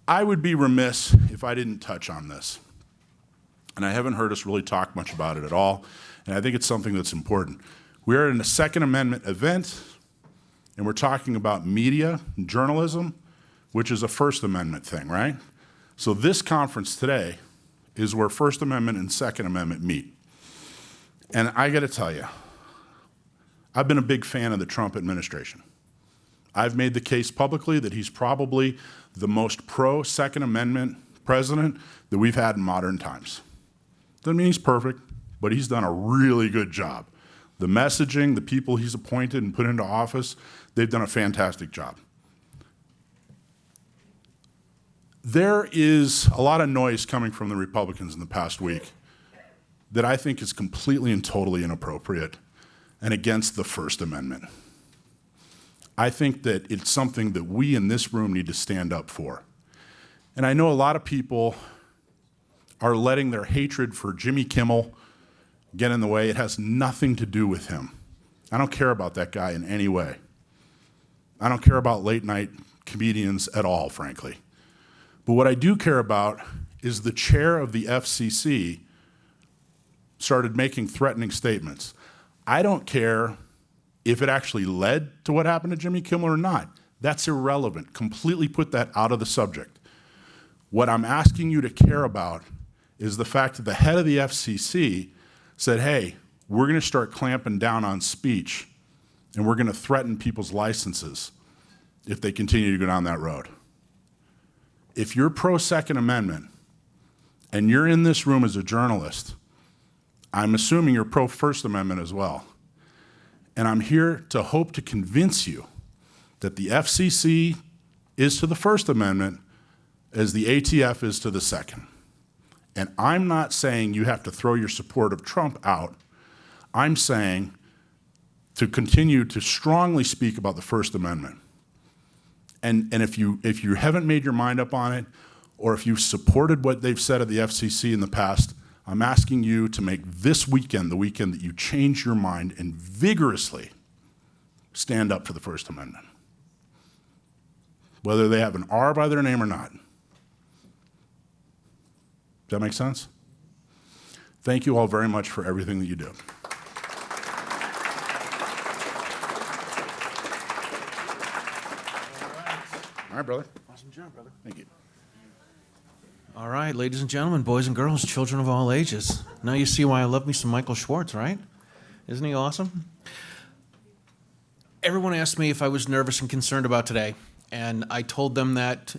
I would be remiss if I didn't touch on this. And I haven't heard us really talk much about it at all. And I think it's something that's important. We're in a Second Amendment event, and we're talking about media and journalism, which is a First Amendment thing, right? So this conference today is where First Amendment and Second Amendment meet. And I got to tell you, I've been a big fan of the Trump administration. I've made the case publicly that he's probably the most pro-Second Amendment president that we've had in modern times. Doesn't mean he's perfect, but he's done a really good job. The messaging, the people he's appointed and put into office, they've done a fantastic job. There is a lot of noise coming from the Republicans in the past week that I think is completely and totally inappropriate and against the First Amendment. I think that it's something that we in this room need to stand up for. And I know a lot of people are letting their hatred for Jimmy Kimmel get in the way. It has nothing to do with him. I don't care about that guy in any way. I don't care about late night comedians at all, frankly. But what I do care about is the chair of the FCC started making threatening statements. I don't care if it actually led to what happened to Jimmy Kimmel or not. That's irrelevant. Completely put that out of the subject. What I'm asking you to care about is the fact that the head of the FCC said, hey, we're going to start clamping down on speech, and we're going to threaten people's licenses if they continue to go down that road. If you're pro-Second Amendment and you're in this room as a journalist, I'm assuming you're pro-First Amendment as well. And I'm here to hope to convince you that the FCC is to the First Amendment as the ATF is to the Second. And I'm not saying you have to throw your support of Trump out. I'm saying to continue to strongly speak about the First Amendment. And if you haven't made your mind up on it, or if you've supported what they've said at the FCC in the past, I'm asking you to make this weekend the weekend that you change your mind and vigorously stand up for the First Amendment, whether they have an R by their name or not. Does that make sense? Thank you all very much for everything that you do. All right, brother. Awesome job, brother. Thank you. All right, ladies and gentlemen, boys and girls, children of all ages. Now you see why I love me some Michael Schwartz, right? Isn't he awesome? Everyone asked me if I was nervous and concerned about today, and I told them that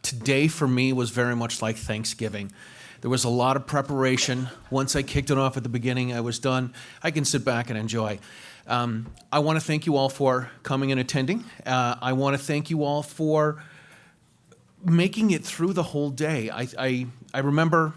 today for me was very much like Thanksgiving. There was a lot of preparation. Once I kicked it off at the beginning, I was done. I can sit back and enjoy. I want to thank you all for coming and attending. I want to thank you all for making it through the whole day. I remember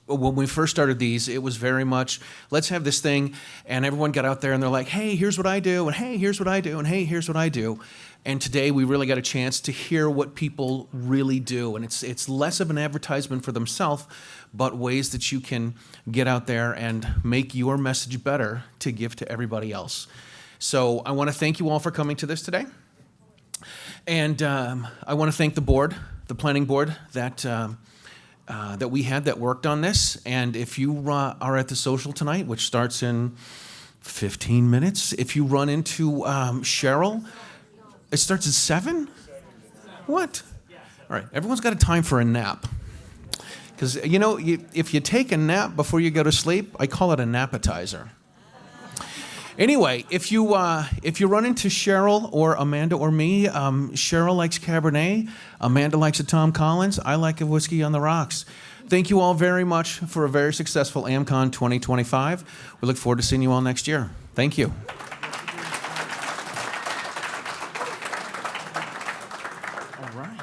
when we first started these, it was very much, let's have this thing, and everyone got out there and they're like, hey, here's what I do, and hey, here's what I do, and hey, here's what I do. And today we really got a chance to hear what people really do, and it's less of an advertisement for themselves, but ways that you can get out there and make your message better to give to everybody else. So I want to thank you all for coming to this today. And I want to thank the board, the planning board that we had that worked on this. And if you are at the social tonight, which starts in 15 minutes, if you run into Cheryl, it starts at 7? What? All right, everyone's got a time for a nap. Because, you know, if you take a nap before you go to sleep, I call it an appetizer. Anyway, if you run into Cheryl or Amanda or me, Cheryl likes Cabernet, Amanda likes a Tom Collins, I like a whiskey on the rocks. thank you all very much for a very successful AMM-Con 2025. We look forward to seeing you all next year. Thank you. All right.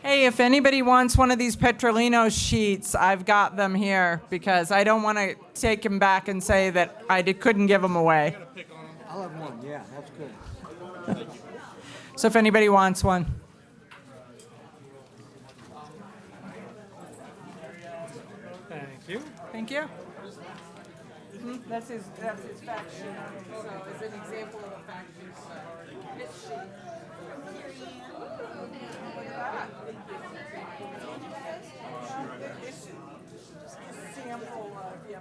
Hey, if anybody wants one of these Petrolino sheets, I've got them here because I don't want to take them back and say that couldn't give them away. I'll have one. Yeah, that's good. So if anybody wants one. Thank you. Thank you. That's his fact sheet. So as an example of a fact sheet. Sample of, yeah,